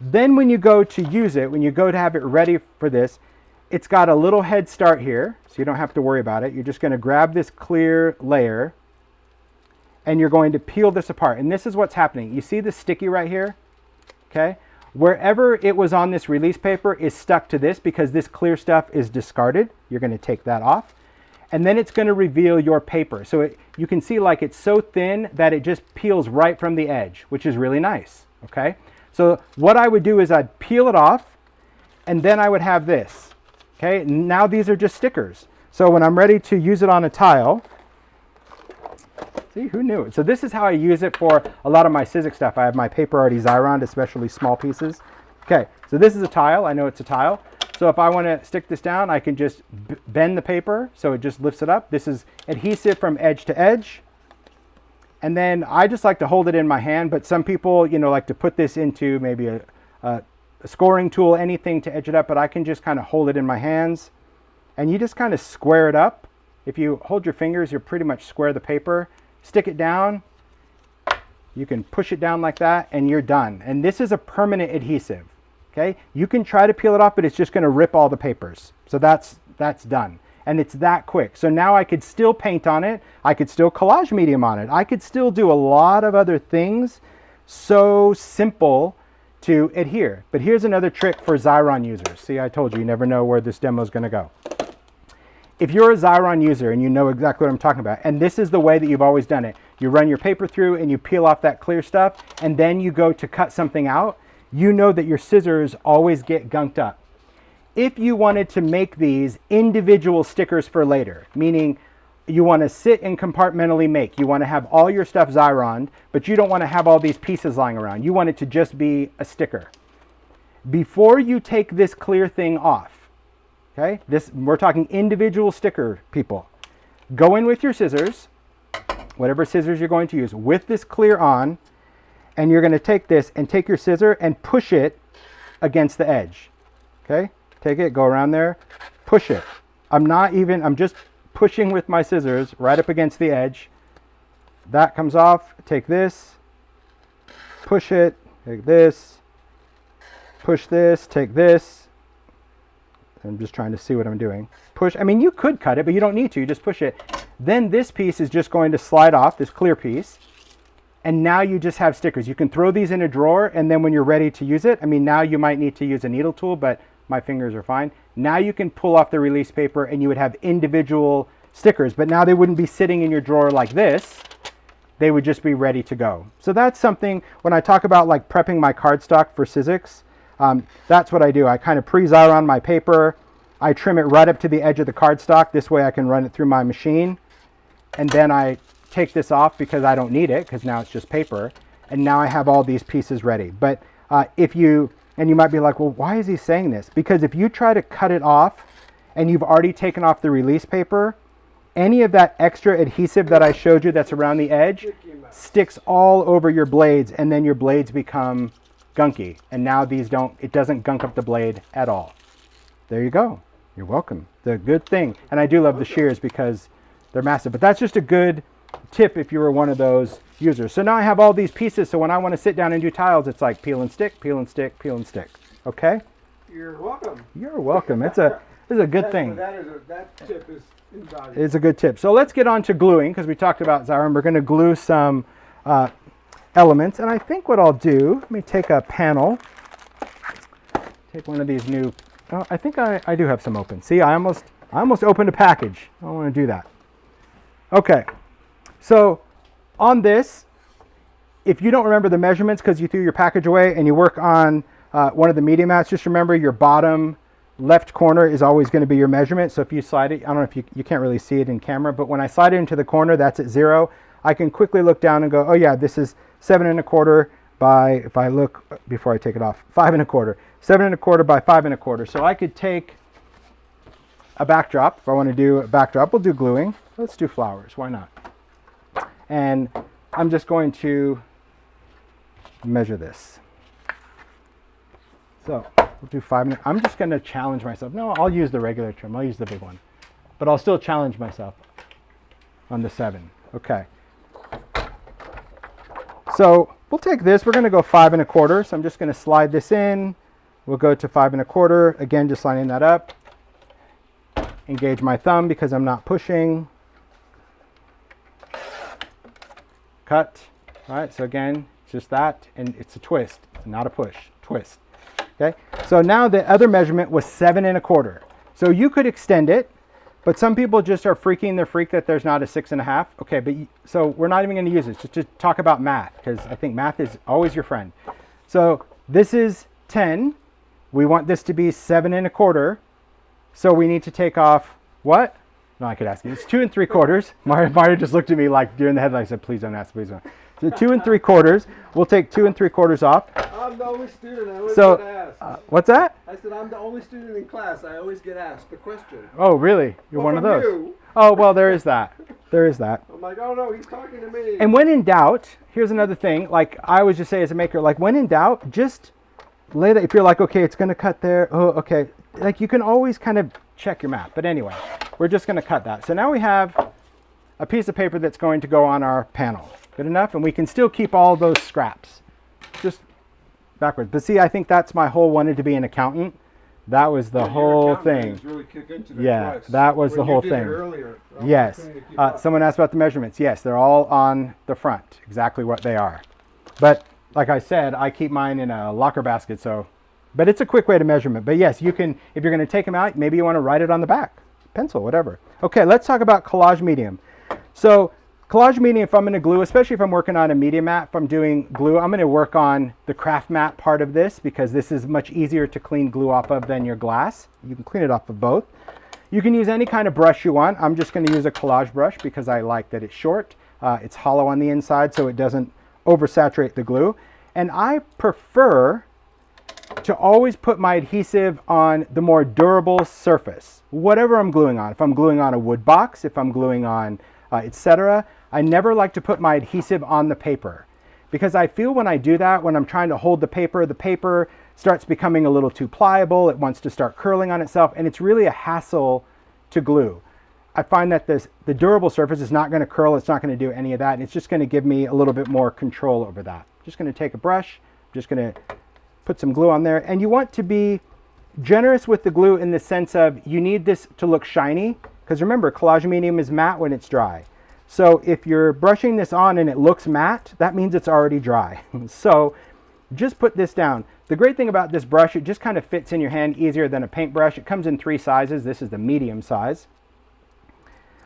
Then when you go to use it, when you go to have it ready for this, it's got a little head start here, so you don't have to worry about it. You're just going to grab this clear layer, and you're going to peel this apart. And this is what's happening. You see the sticky right here? Okay. Wherever it was on this release paper is stuck to this because this clear stuff is discarded. You're going to take that off. And then it's going to reveal your paper. So you can see like it's so thin that it just peels right from the edge, which is really nice. Okay. So what I would do is I'd peel it off and then I would have this. Okay. Now these are just stickers. So when I'm ready to use it on a tile, see, who knew it? So this is how I use it for a lot of my Sizzix stuff. I have my paper already Xyroned, especially small pieces. Okay, so this is a tile. I know it's a tile. So if I want to stick this down, I can just bend the paper so it just lifts it up. This is adhesive from edge to edge. And then I just like to hold it in my hand, but some people, you know, like to put this into maybe a scoring tool, anything to edge it up, but I can just kind of hold it in my hands. And you just kind of square it up if you hold your fingers, you pretty much square the paper, stick it down, you can push it down like that, and you're done. And this is a permanent adhesive, okay? You can try to peel it off, but it's just gonna rip all the papers. So that's done. And it's that quick. So now I could still paint on it. I could still collage medium on it. I could still do a lot of other things. So simple to adhere. But here's another trick for Xyron users. See, I told you, you never know where this demo is gonna go. If you're a Xyron user and you know exactly what I'm talking about, and this is the way that you've always done it, you run your paper through and you peel off that clear stuff, and then you go to cut something out, you know that your scissors always get gunked up. If you wanted to make these individual stickers for later, meaning you want to sit and compartmentally make, you want to have all your stuff Xyroned, but you don't want to have all these pieces lying around. You want it to just be a sticker. Before you take this clear thing off, okay, we're talking individual sticker, people. Go in with your scissors, whatever scissors you're going to use, with this clear on, and you're going to take this and take your scissor and push it against the edge, okay? Take it, go around there, push it. I'm just pushing with my scissors right up against the edge. That comes off, take this, push it, take this, push this, take this. I'm just trying to see what I'm doing. Push, I mean, you could cut it, but you don't need to, you just push it. Then this piece is just going to slide off, this clear piece. And now you just have stickers. You can throw these in a drawer, and then when you're ready to use it, I mean, now you might need to use a needle tool, but my fingers are fine. Now you can pull off the release paper and you would have individual stickers, but now they wouldn't be sitting in your drawer like this. They would just be ready to go. So that's something, when I talk about like prepping my cardstock for Sizzix, that's what I do. I kind of pre-Xyron my paper. I trim it right up to the edge of the cardstock. This way I can run it through my machine. And then I take this off because I don't need it, because now it's just paper. And now I have all these pieces ready. But and you might be like, well, why is he saying this? Because if you try to cut it off and you've already taken off the release paper, any of that extra adhesive that I showed you that's around the edge sticks all over your blades, and then your blades become gunky. And now it doesn't gunk up the blade at all. There you go. You're welcome. The good thing. And I do love the shears because they're massive, but that's just a good tip if you were one of those users. So now I have all these pieces, so when I want to sit down and do tiles, it's like peel and stick, peel and stick, peel and stick. Okay? You're welcome. You're welcome. It's a good thing. That tip is invaluable. It's a good tip. So let's get on to gluing, because we talked about Xyron. We're going to glue some elements, and I think what I'll do, let me take a panel, take one of these new, I think I do have some open. See, I almost opened a package. I don't want to do that. Okay. So on this, if you don't remember the measurements because you threw your package away and you work on one of the media mats, just remember your bottom left corner is always going to be your measurement. So if you slide it, I don't know if you can't really see it in camera, but when I slide it into the corner, that's at 0. I can quickly look down and go, oh yeah, this is 7 1/4 by, if I look before I take it off, 5 1/4, 7 1/4 by 5 1/4. So I could take a backdrop. If I want to do a backdrop, we'll do gluing. Let's do flowers. Why not? And I'm just going to measure this. So we'll do 5. I'm just going to challenge myself. No, I'll use the regular trim. I'll use the big one. But I'll still challenge myself on the 7. Okay. So we'll take this. We're going to go 5 1/4. So I'm just going to slide this in. We'll go to 5 1/4. Again, just lining that up. Engage my thumb because I'm not pushing. Cut. All right, so again, it's just that, and it's a twist, not a push, twist. Okay, so now the other measurement was 7 1/4. So you could extend it, but some people just are freaking their freak that there's not a 6 1/2. Okay, but so we're not even going to use this, just to talk about math, because I think math is always your friend. So this is 10. We want this to be 7 1/4. So we need to take off what? No, I could ask you. It's 2 3/4. Mario just looked at me like during the headlight. I said, please don't ask, please don't. So 2 3/4. We'll take 2 3/4 off. I'm the only student. I always get asked. What's that? I said, I'm the only student in class. I always get asked the question. Oh, really? You're one of those? You. Oh, well, there is that. There is that. I'm like, oh, no, he's talking to me. And when in doubt, here's another thing. Like I always just say as a maker, like when in doubt, just lay that, if you're like, okay, it's gonna cut there, oh, okay. Like you can always kind of check your map. But anyway, we're just gonna cut that. So now we have a piece of paper that's going to go on our panel. Good enough? And we can still keep all those scraps. Just backwards. But see, I think that's my whole wanted to be an accountant. That was the whole thing. Really kick into that Yeah, twice. that was When the you whole did it thing. Earlier, Yes. Someone asked about the measurements. Yes, they're all on the front, exactly what they are. But like I said, I keep mine in a locker basket, so, but it's a quick way to measurement. But yes, you can, if you're going to take them out, maybe you want to write it on the back, pencil, whatever. Okay, let's talk about collage medium. So collage medium, if I'm going to glue, especially if I'm working on a media mat, if I'm doing glue, I'm going to work on the craft mat part of this because this is much easier to clean glue off of than your glass. You can clean it off of both. You can use any kind of brush you want. I'm just going to use a collage brush because I like that it's short. It's hollow on the inside so it doesn't oversaturate the glue. And I prefer to always put my adhesive on the more durable surface, whatever I'm gluing on. If I'm gluing on a wood box, if I'm gluing on Etcetera, I never like to put my adhesive on the paper because I feel when I do that, when I'm trying to hold the paper starts becoming a little too pliable. It wants to start curling on itself, and it's really a hassle to glue. I find that the durable surface is not going to curl. It's not going to do any of that, and it's just going to give me a little bit more control over that. Just going to take a brush, just going to put some glue on there, and you want to be generous with the glue in the sense of you need this to look shiny because remember, collage medium is matte when it's dry. So if you're brushing this on and it looks matte, that means it's already dry. So just put this down. The great thing about this brush, it just kind of fits in your hand easier than a paintbrush. It comes in 3 sizes. This is the medium size.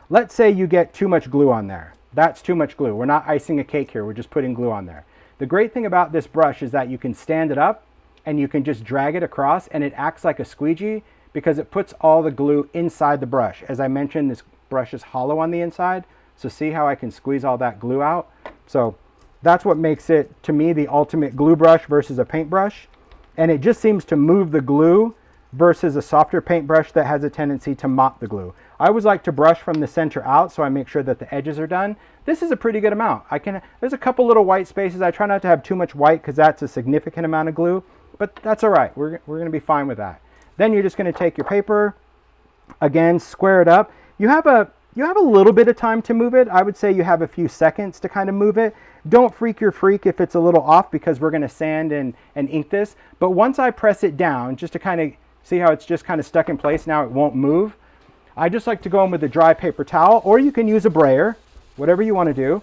Let's say you get too much glue on there. That's too much glue. We're not icing a cake here. We're just putting glue on there. The great thing about this brush is that you can stand it up and you can just drag it across and it acts like a squeegee because it puts all the glue inside the brush. As I mentioned, this brush is hollow on the inside. So see how I can squeeze all that glue out? So that's what makes it, to me, the ultimate glue brush versus a paintbrush. And it just seems to move the glue versus a softer paintbrush that has a tendency to mop the glue. I always like to brush from the center out so I make sure that the edges are done. This is a pretty good amount. There's a couple little white spaces. I try not to have too much white because that's a significant amount of glue, but that's all right. We're going to be fine with that. Then you're just going to take your paper, again, square it up. You have a little bit of time to move it. I would say you have a few seconds to kind of move it. Don't freak your freak if it's a little off because we're going to sand and ink this. But once I press it down, just to kind of see how it's just kind of stuck in place, now it won't move. I just like to go in with a dry paper towel, or you can use a brayer, whatever you want to do.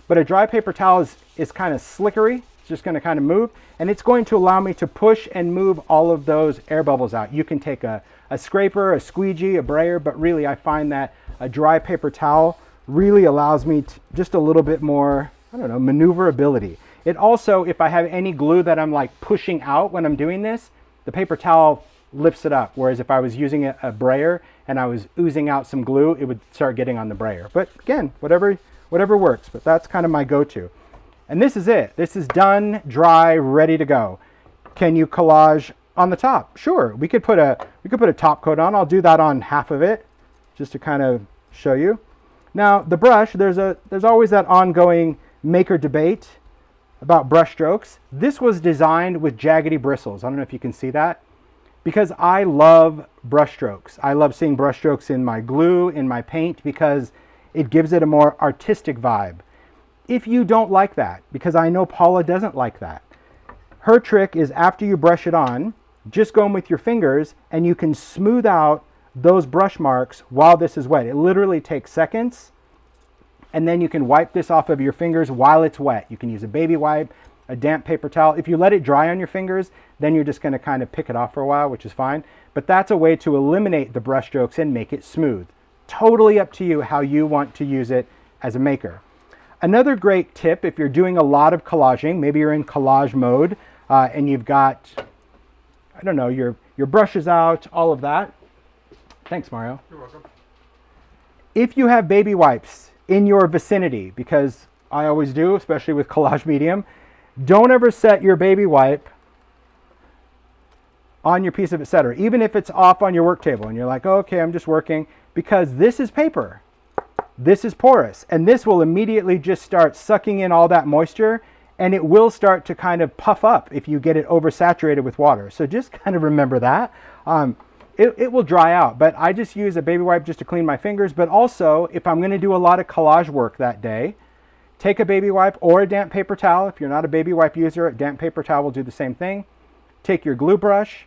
But a dry paper towel is kind of slickery. It's just going to kind of move, and it's going to allow me to push and move all of those air bubbles out. You can take a scraper, a squeegee, a brayer, but really I find that a dry paper towel really allows me to just a little bit more, I don't know, maneuverability. It also, if I have any glue that I'm like pushing out when I'm doing this, the paper towel lifts it up. Whereas if I was using a brayer and I was oozing out some glue, it would start getting on the brayer. But again, whatever works, but that's kind of my go-to. And this is it. This is done, dry, ready to go. Can you collage on the top? Sure. We could put a top coat on. I'll do that on half of it just to kind of show you. Now, the brush, there's always that ongoing maker debate about brush strokes. This was designed with jaggedy bristles. I don't know if you can see that. Because I love brush strokes. I love seeing brush strokes in my glue, in my paint, because it gives it a more artistic vibe. If you don't like that, because I know Paula doesn't like that, her trick is after you brush it on, just go in with your fingers and you can smooth out those brush marks while this is wet. It literally takes seconds, and then you can wipe this off of your fingers while it's wet. You can use a baby wipe, a damp paper towel. If you let it dry on your fingers, then you're just going to kind of pick it off for a while, which is fine. But that's a way to eliminate the brush strokes and make it smooth. Totally up to you how you want to use it as a maker. Another great tip, if you're doing a lot of collaging, maybe you're in collage mode and you've got, I don't know, your brushes out, all of that. Thanks, Mario. You're welcome. If you have baby wipes in your vicinity, because I always do, especially with collage medium, don't ever set your baby wipe on your piece of Etcetera, even if it's off on your work table and you're like, oh, okay, I'm just working, because this is paper. This is porous, and this will immediately just start sucking in all that moisture, and it will start to kind of puff up if you get it oversaturated with water. So just kind of remember that. It will dry out, but I just use a baby wipe just to clean my fingers. But also, if I'm going to do a lot of collage work that day, take a baby wipe or a damp paper towel. If you're not a baby wipe user, a damp paper towel will do the same thing. Take your glue brush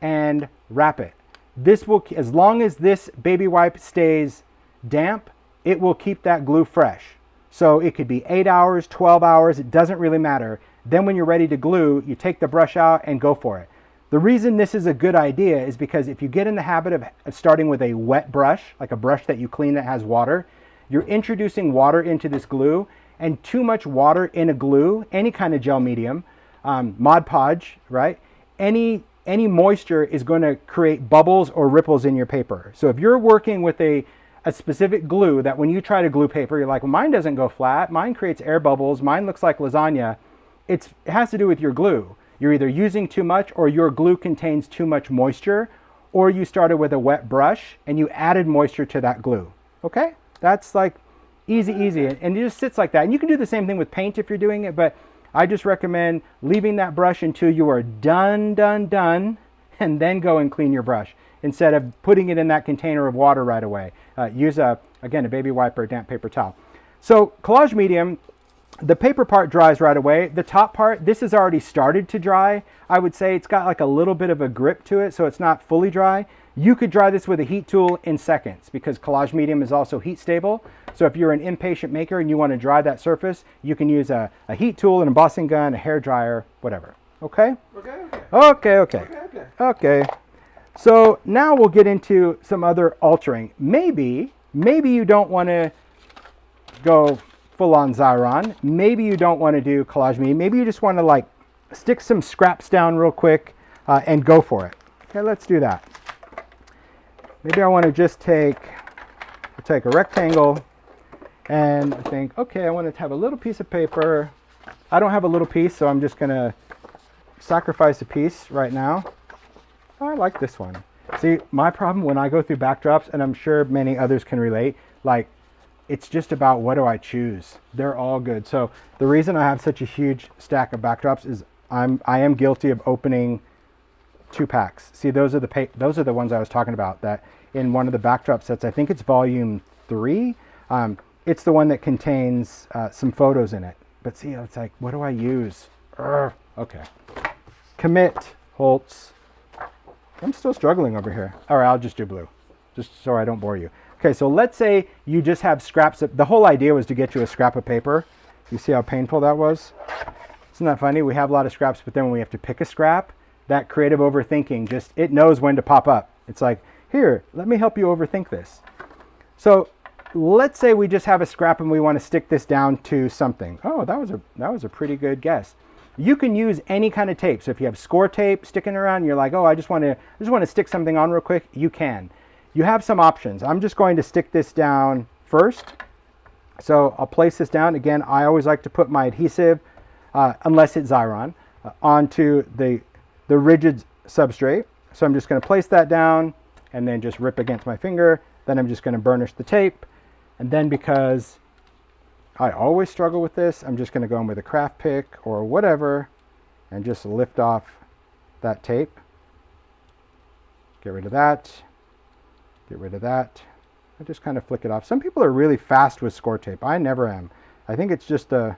and wrap it. This will, as long as this baby wipe stays damp, it will keep that glue fresh. So it could be 8 hours, 12 hours, it doesn't really matter. Then when you're ready to glue, you take the brush out and go for it. The reason this is a good idea is because if you get in the habit of starting with a wet brush, like a brush that you clean that has water, you're introducing water into this glue, and too much water in a glue, any kind of gel medium, Mod Podge, right? Any moisture is going to create bubbles or ripples in your paper. So if you're working with a specific glue that when you try to glue paper, you're like, well, mine doesn't go flat, mine creates air bubbles, mine looks like lasagna, it has to do with your glue. You're either using too much or your glue contains too much moisture, or you started with a wet brush and you added moisture to that glue. Okay? That's like easy, and it just sits like that. And you can do the same thing with paint if you're doing it, but I just recommend leaving that brush until you are done, and then go and clean your brush instead of putting it in that container of water right away. Use, again, a baby wipe or a damp paper towel. So collage medium, the paper part dries right away. The top part, this has already started to dry. I would say it's got like a little bit of a grip to it, so it's not fully dry. You could dry this with a heat tool in seconds because collage medium is also heat stable. So if you're an impatient maker and you want to dry that surface, you can use a heat tool, an embossing gun, a hair dryer, whatever. Okay? Okay. So now we'll get into some other altering. Maybe you don't want to go full on Xyron. Maybe you don't want to do collage medium. Maybe you just want to like stick some scraps down real quick and go for it. Okay, let's do that. Maybe I want to just take a rectangle and think, okay, I want to have a little piece of paper. I don't have a little piece, so I'm just going to sacrifice a piece right now. I like this one. See, my problem when I go through backdrops, and I'm sure many others can relate, like, it's just about what do I choose. They're all good. So the reason I have such a huge stack of backdrops is I am guilty of opening 2 packs. See, those are the ones I was talking about that in one of the backdrop sets. I think it's volume 3. It's the one that contains some photos in it. But see, it's like, what do I use? Okay. Commit, Holtz. I'm still struggling over here. All right, I'll just do blue, just so I don't bore you. Okay, so let's say you just have scraps. The whole idea was to get you a scrap of paper. You see how painful that was? Isn't that funny? We have a lot of scraps, but then when we have to pick a scrap, that creative overthinking just, it knows when to pop up. It's like, here, let me help you overthink this. So let's say we just have a scrap and we want to stick this down to something. Oh, that was a pretty good guess. You can use any kind of tape. So if you have Scor-Tape sticking around, you're like, oh, I just want to stick something on real quick. You can. You have some options. I'm just going to stick this down first. So I'll place this down. Again, I always like to put my adhesive, unless it's Xyron, onto the rigid substrate. So I'm just going to place that down and then just rip against my finger. Then I'm just going to burnish the tape. And then because I always struggle with this, I'm just going to go in with a craft pick or whatever and just lift off that tape. Get rid of that. Get rid of that. I just kind of flick it off. Some people are really fast with Scor-Tape. I never am. I think it's just the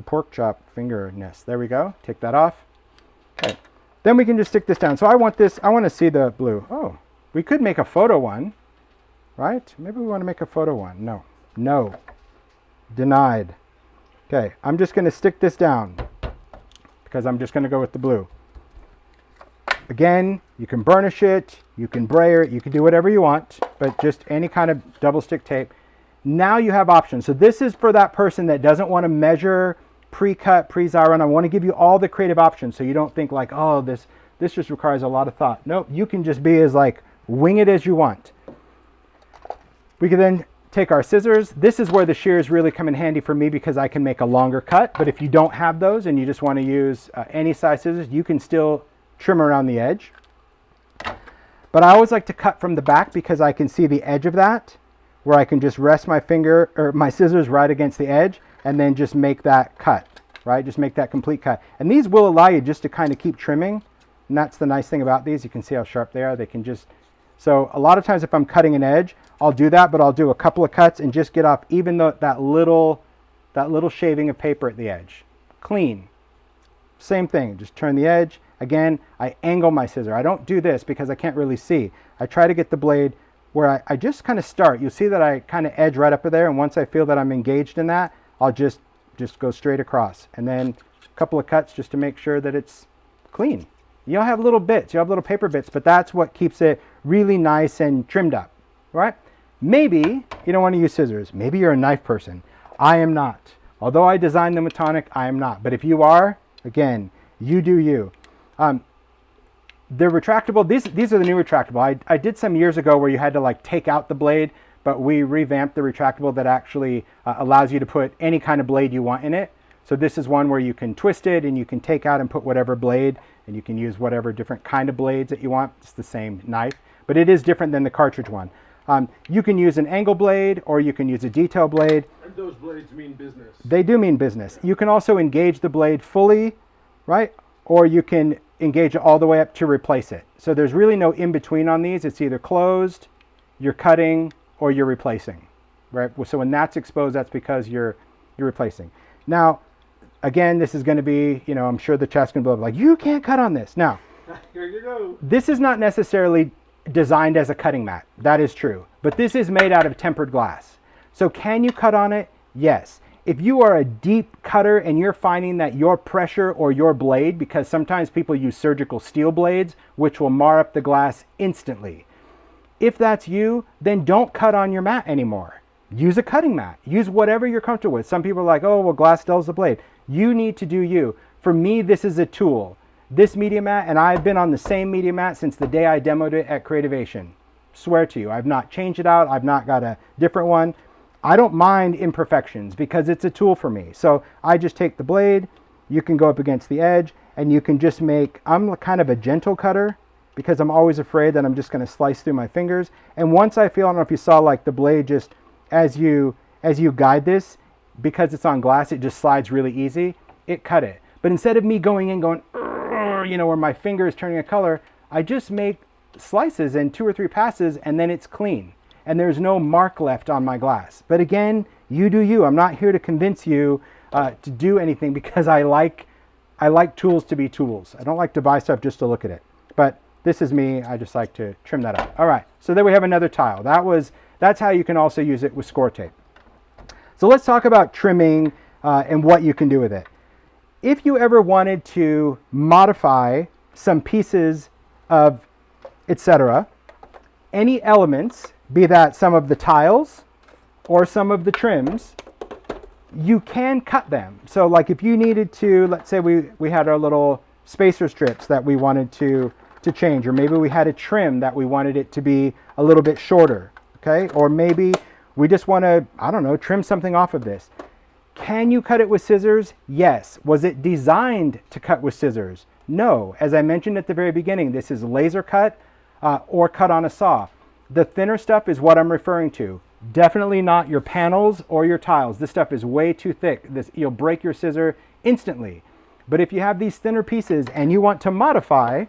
pork chop fingerness. There we go. Take that off. Okay. Then we can just stick this down. So I want to see the blue. Oh, we could make a photo one, right? Maybe we want to make a photo one. No. No. Denied. Okay, I'm just going to stick this down because I'm just going to go with the blue. Again, you can burnish it, you can brayer it, you can do whatever you want, but just any kind of double stick tape. Now you have options. So this is for that person that doesn't want to measure pre-cut, pre-Xyron. I want to give you all the creative options so you don't think like, oh, this just requires a lot of thought. Nope, you can just be as like, wing it as you want. We can then take our scissors. This is where the shears really come in handy for me because I can make a longer cut. But if you don't have those and you just want to use any size scissors, you can still trim around the edge. But I always like to cut from the back because I can see the edge of that, where I can just rest my finger or my scissors right against the edge and then just make that cut right? Just make that complete cut. And these will allow you just to kind of keep trimming. And that's the nice thing about these. You can see how sharp they are. They can just, so a lot of times if I'm cutting an edge, I'll do that, but I'll do a couple of cuts and just get off even though that little shaving of paper at the edge. Clean. Same thing, just turn the edge. Again, I angle my scissor. I don't do this because I can't really see. I try to get the blade where I just kind of start. You'll see that I kind of edge right up there, and once I feel that I'm engaged in that, I'll just go straight across. And then a couple of cuts just to make sure that it's clean. You'll have little bits, you'll have little paper bits, but that's what keeps it really nice and trimmed up, right? Maybe you don't want to use scissors. Maybe you're a knife person. I am not. Although I designed them with Tonic, I am not. But if you are, again, you do you. They're retractable. These are the new retractable. I did some years ago where you had to like take out the blade, but we revamped the retractable that actually allows you to put any kind of blade you want in it. So this is one where you can twist it and you can take out and put whatever blade, and you can use whatever different kind of blades that you want. It's the same knife, but it is different than the cartridge one. You can use an angle blade or you can use a detail blade. And those blades mean business. They do mean business. You can also engage the blade fully, right? Or you can engage it all the way up to replace it. So there's really no in between on these. It's either closed, you're cutting, or you're replacing, right? So when that's exposed, that's because you're replacing. Now, again, this is going to be, you know, I'm sure the chat's going to blow up like, you can't cut on this. Now, here you go. This is not necessarily designed as a cutting mat. That is true. But this is made out of tempered glass. So can you cut on it? Yes. If you are a deep cutter and you're finding that your pressure or your blade, because sometimes people use surgical steel blades, which will mar up the glass instantly. If that's you, then don't cut on your mat anymore. Use a cutting mat. Use whatever you're comfortable with. Some people are like, oh, well, glass dulls the blade. You need to do you. For me, this is a tool. This media mat, and I've been on the same media mat since the day I demoed it at Creativation. Swear to you, I've not changed it out. I've not got a different one. I don't mind imperfections because it's a tool for me. So I just take the blade, you can go up against the edge, and you can just make, I'm kind of a gentle cutter because I'm always afraid that I'm just going to slice through my fingers. And once I feel, I don't know if you saw like the blade just, as you guide this, because it's on glass, it just slides really easy, it cut it. But instead of me going in going, you know, where my finger is turning a color, I just make slices in 2 or 3 passes and then it's clean. And there's no mark left on my glass. But again, you do you. I'm not here to convince you to do anything because I like tools to be tools. I don't like to buy stuff just to look at it. But this is me. I just like to trim that up. All right. So there we have another tile. That's how you can also use it with Scor-Tape. So let's talk about trimming and what you can do with it. If you ever wanted to modify some pieces of Etcetera, any elements, be that some of the tiles or some of the trims, you can cut them. So like if you needed to, let's say we had our little spacer strips that we wanted to change, or maybe we had a trim that we wanted it to be a little bit shorter, okay? Or maybe we just want to, I don't know, trim something off of this. Can you cut it with scissors? Yes. Was it designed to cut with scissors? No. As I mentioned at the very beginning, this is laser cut or cut on a saw. The thinner stuff is what I'm referring to. Definitely not your panels or your tiles. This stuff is way too thick. You'll break your scissor instantly. But if you have these thinner pieces and you want to modify,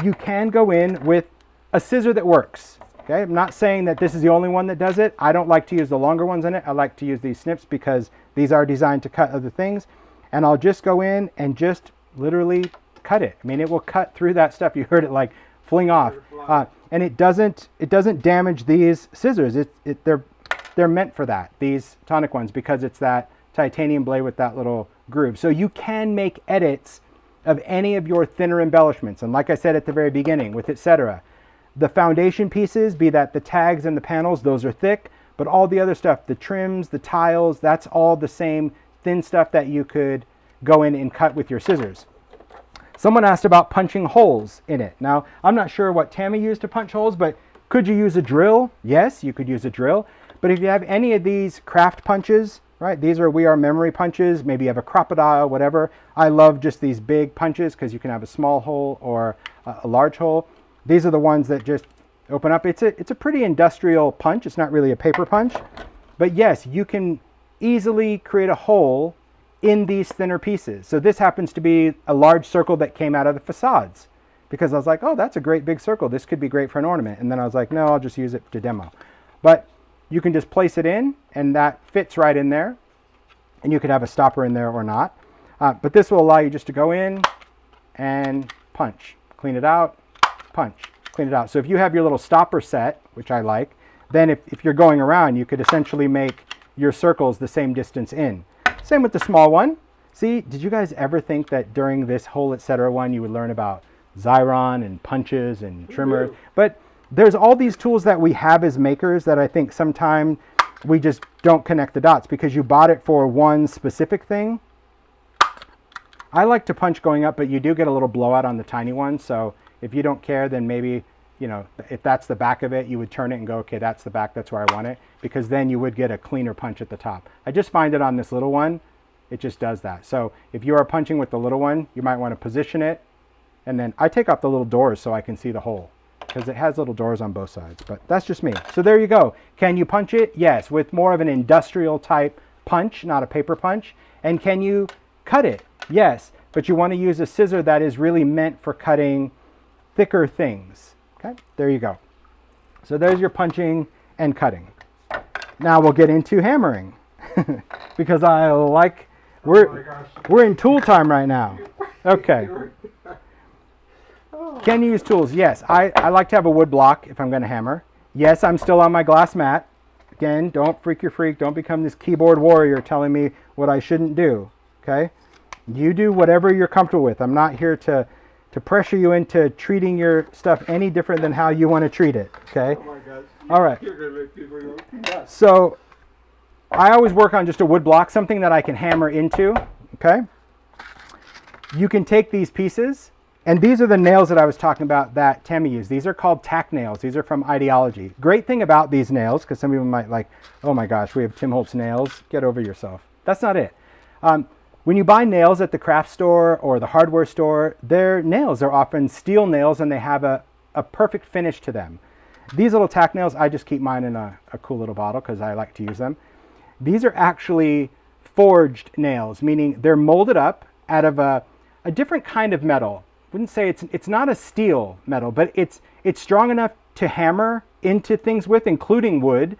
you can go in with a scissor that works. Okay, I'm not saying that this is the only one that does it. I don't like to use the longer ones in it. I like to use these snips because these are designed to cut other things. And I'll just go in and just literally cut it. I mean, it will cut through that stuff. You heard it like fling off. And it doesn't damage these scissors. They're meant for that, these Tonic ones, because it's that titanium blade with that little groove. So you can make edits of any of your thinner embellishments. And like I said at the very beginning with Etcetera, the foundation pieces, be that the tags and the panels, those are thick, but all the other stuff, the trims, the tiles, that's all the same thin stuff that you could go in and cut with your scissors. Someone asked about punching holes in it. Now, I'm not sure what Tammy used to punch holes, but could you use a drill? Yes, you could use a drill. But if you have any of these craft punches, right, these are We Are Memory punches, maybe you have a crocodile, whatever. I love just these big punches because you can have a small hole or a large hole. These are the ones that just open up. It's a pretty industrial punch. It's not really a paper punch. But yes, you can easily create a hole in these thinner pieces. So this happens to be a large circle that came out of the facades, because I was like, oh, that's a great big circle. This could be great for an ornament. And then I was like, no, I'll just use it to demo. But you can just place it in, and that fits right in there. And you could have a stopper in there or not. But this will allow you just to go in and punch, clean it out, punch, clean it out. So if you have your little stopper set, which I like, then if you're going around, you could essentially make your circles the same distance in. Same with the small one. See, did you guys ever think that during this whole Etcetera one, you would learn about Xyron and punches and trimmers? But there's all these tools that we have as makers that I think sometimes we just don't connect the dots because you bought it for one specific thing. I like to punch going up, but you do get a little blowout on the tiny one. So if you don't care, then maybe, you know, if that's the back of it, you would turn it and go, okay, that's the back, that's where I want it, because then you would get a cleaner punch at the top. I just find it on this little one, it just does that. So if you are punching with the little one, you might want to position it, and then I take off the little doors so I can see the hole, because it has little doors on both sides, but that's just me. So there you go. Can you punch it? Yes, with more of an industrial type punch, not a paper punch. And can you cut it? Yes, but you want to use a scissor that is really meant for cutting thicker things. Okay, there you go. So there's your punching and cutting. Now we'll get into hammering because I like, we're in tool time right now. Okay. Can you use tools? Yes, I like to have a wood block if I'm going to hammer. Yes, I'm still on my glass mat. Again, don't freak your freak. Don't become this keyboard warrior telling me what I shouldn't do. Okay? You do whatever you're comfortable with. I'm not here to pressure you into treating your stuff any different than how you want to treat it. Okay? Oh my gosh. All right. You're going to make people go nuts. So I always work on just a wood block, something that I can hammer into. Okay? You can take these pieces, and these are the nails that I was talking about that Tammy used. These are called Tack nails. These are from Ideology. Great thing about these nails, because some people might like, oh my gosh, we have Tim Holtz nails. Get over yourself. That's not it. When you buy nails at the craft store or the hardware store, their nails are often steel nails, and they have a perfect finish to them. These little Tack nails, I just keep mine in a cool little bottle because I like to use them. These are actually forged nails, meaning they're molded up out of a different kind of metal. Wouldn't say it's not a steel metal, but it's strong enough to hammer into things with, including wood,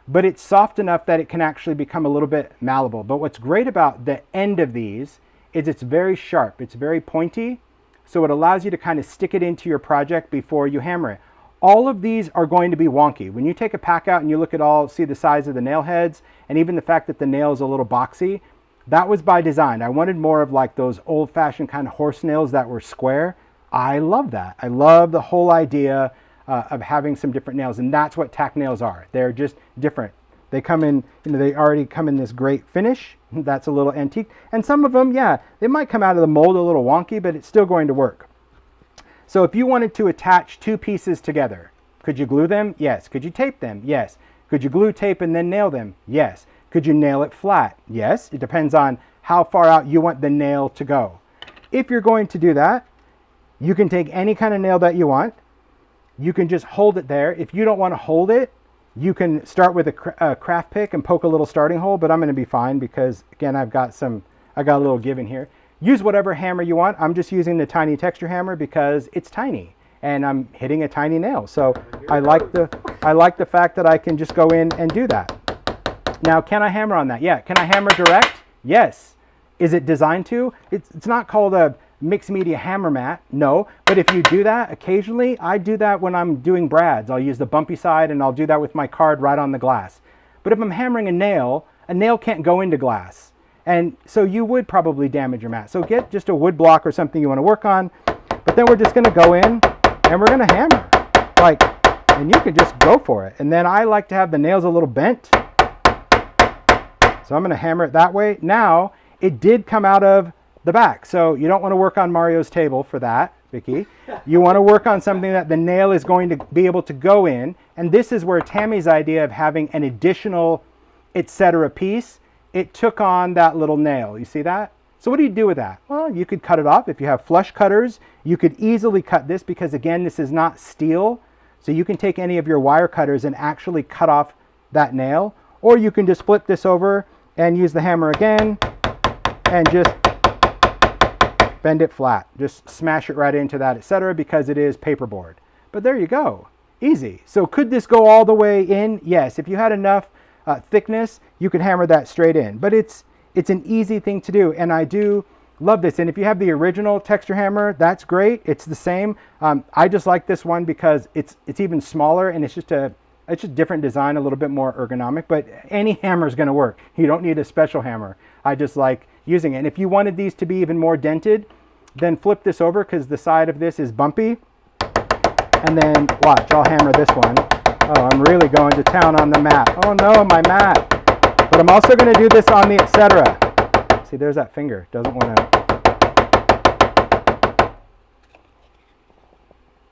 but it's soft enough that it can actually become a little bit malleable. But what's great about the end of these is it's very sharp, it's very pointy, so it allows you to kind of stick it into your project before you hammer it. All of these are going to be wonky. When you take a pack out and you look at see the size of the nail heads, and even the fact that the nail is a little boxy, that was by design. I wanted more of like those old-fashioned kind of horse nails that were square. I love that. I love the whole idea of having some different nails, and that's what Tack nails are. They're just different. They come in, they already come in this great finish. That's a little antique. And some of them, yeah, they might come out of the mold a little wonky, but it's still going to work. So if you wanted to attach two pieces together, could you glue them? Yes. Could you tape them? Yes. Could you glue, tape, and then nail them? Yes. Could you nail it flat? Yes. It depends on how far out you want the nail to go. If you're going to do that, you can take any kind of nail that you want. You can just hold it there. If you don't want to hold it, you can start with a craft pick and poke a little starting hole, but I'm going to be fine because, again, I got a little give in here. Use whatever hammer you want. I'm just using the tiny texture hammer because it's tiny and I'm hitting a tiny nail. So I like the fact that I can just go in and do that. Now, can I hammer on that? Yeah. Can I hammer direct? Yes. Is it designed to? It's not called a mixed media hammer mat. No. But if you do that occasionally, I do that when I'm doing brads. I'll use the bumpy side and I'll do that with my card right on the glass. But if I'm hammering a nail can't go into glass. And so you would probably damage your mat. So get just a wood block or something you want to work on. But then we're just going to go in and we're going to hammer. And you can just go for it. And then I like to have the nails a little bent. So I'm going to hammer it that way. Now, it did come out of the back. So you don't want to work on Mario's table for that, Vicky. You want to work on something that the nail is going to be able to go in. And this is where Tammy's idea of having an additional Etcetera piece, it took on that little nail. You see that? So what do you do with that? Well, you could cut it off. If you have flush cutters, you could easily cut this because, again, this is not steel. So you can take any of your wire cutters and actually cut off that nail. Or you can just flip this over and use the hammer again and just bend it flat. Just smash it right into that, etc., because it is paperboard. But there you go. Easy. So could this go all the way in? Yes. If you had enough thickness, you could hammer that straight in. But it's an easy thing to do, and I do love this. And if you have the original texture hammer, that's great. It's the same. I just like this one because it's even smaller, and it's just different design, a little bit more ergonomic. But any hammer is going to work. You don't need a special hammer. I just like using it. And if you wanted these to be even more dented, then flip this over because the side of this is bumpy. And then watch, I'll hammer this one. Oh, I'm really going to town on the mat. Oh no, my mat. But I'm also going to do this on the Etcetera. See, there's that finger. Doesn't want to.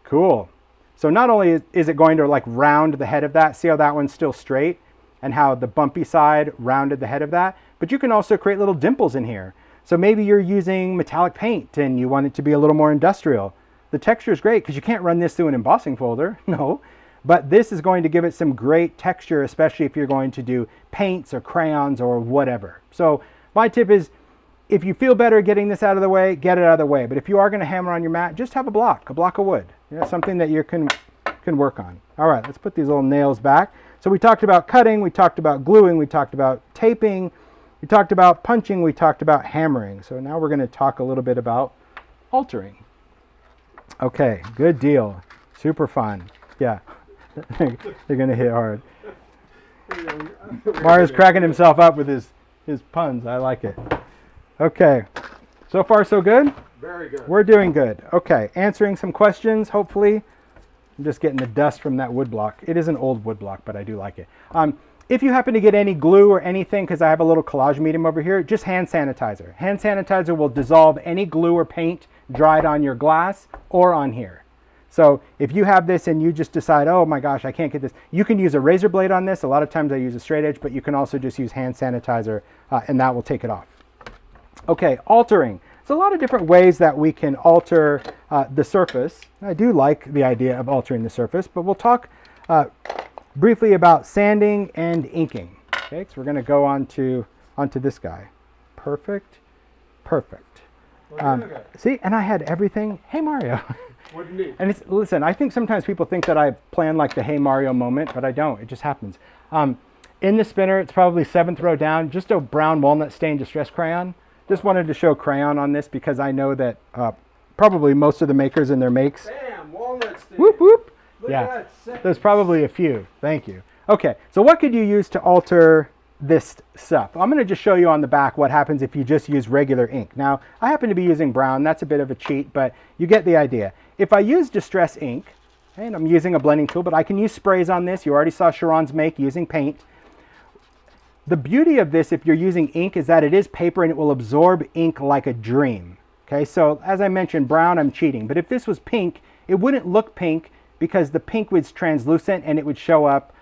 Cool. So not only is it going to like round the head of that, see how that one's still straight and how the bumpy side rounded the head of that, but you can also create little dimples in here. So maybe you're using metallic paint and you want it to be a little more industrial. The texture is great because you can't run this through an embossing folder, no. But this is going to give it some great texture, especially if you're going to do paints or crayons or whatever. So my tip is, if you feel better getting this out of the way, get it out of the way. But if you are going to hammer on your mat, just have a block of wood. You know, something that you can work on. All right, let's put these little nails back. So we talked about cutting, we talked about gluing, we talked about taping, we talked about punching, we talked about hammering. So now we're going to talk a little bit about altering. Okay, good deal. Super fun. Yeah, they're going to hit hard. Mario's cracking himself up with his puns. I like it. Okay, so far so good? Very good. We're doing good. Okay, answering some questions, hopefully. I'm just getting the dust from that wood block. It is an old wood block, but I do like it. If you happen to get any glue or anything, because I have a little collage medium over here, just hand sanitizer. Hand sanitizer will dissolve any glue or paint dried on your glass or on here. So if you have this and you just decide, oh my gosh, I can't get this, you can use a razor blade on this. A lot of times I use a straight edge, but you can also just use hand sanitizer and that will take it off. Okay, altering. There's a lot of different ways that we can alter the surface. I do like the idea of altering the surface, but we'll talk briefly about sanding and inking. Okay, so we're going to go onto this guy. Perfect, perfect. See, and I had everything. Hey Mario. What do you need? And listen, I think sometimes people think that I plan like the Hey Mario moment, but I don't. It just happens. In the spinner, it's probably 7th row down, just a brown walnut stain distress crayon. Just wanted to show crayon on this because I know that probably most of the makers in their makes. Bam, walnut stain. Whoop whoop. Look Yeah, at that. there's probably a few. Thank you. Okay, so what could you use to alter this stuff? I'm going to just show you on the back what happens if you just use regular ink. Now, I happen to be using brown. That's a bit of a cheat, but you get the idea. If I use distress ink, and I'm using a blending tool, but I can use sprays on this. You already saw Sharon's make using paint. The beauty of this, if you're using ink, is that it is paper and it will absorb ink like a dream. Okay, so as I mentioned, brown, I'm cheating. But if this was pink, it wouldn't look pink because the pink was translucent and it would show up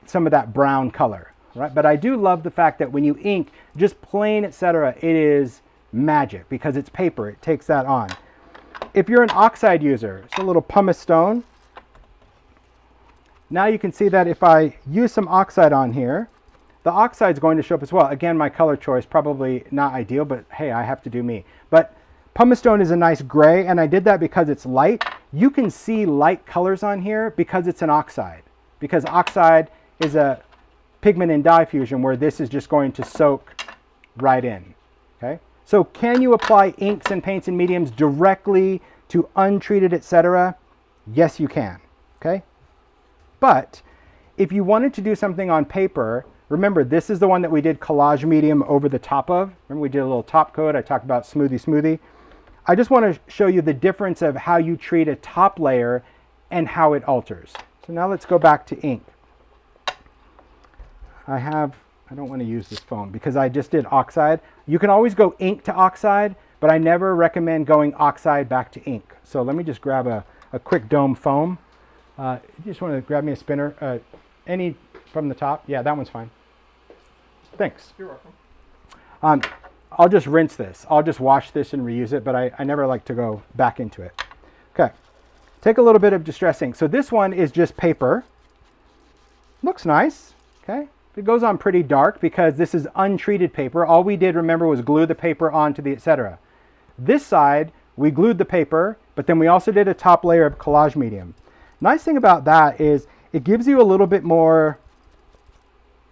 some of that brown color. Right? But I do love the fact that when you ink, just plain, etc., it is magic because it's paper. It takes that on. If you're an oxide user, it's a little pumice stone. Now you can see that if I use some oxide on here, the oxide is going to show up as well. Again, my color choice, probably not ideal, but hey, I have to do me. But pumice stone is a nice gray, and I did that because it's light. You can see light colors on here because it's an oxide. Because oxide is a pigment and dye fusion where this is just going to soak right in. Okay? So can you apply inks and paints and mediums directly to untreated, etc.? Yes, you can. Okay? But if you wanted to do something on paper, remember, this is the one that we did collage medium over the top of. Remember, we did a little top coat. I talked about smoothie. I just want to show you the difference of how you treat a top layer and how it alters. So now let's go back to ink. I don't want to use this foam because I just did oxide. You can always go ink to oxide, but I never recommend going oxide back to ink. So let me just grab a quick dome foam. You just want to grab me a spinner. Any from the top? Yeah, that one's fine. Thanks. You're welcome. I'll just rinse this. I'll just wash this and reuse it, but I never like to go back into it. Okay. Take a little bit of distress ink. So this one is just paper. Looks nice. Okay. It goes on pretty dark because this is untreated paper. All we did, remember, was glue the paper onto the Etcetera. This side, we glued the paper, but then we also did a top layer of collage medium. Nice thing about that is it gives you a little bit more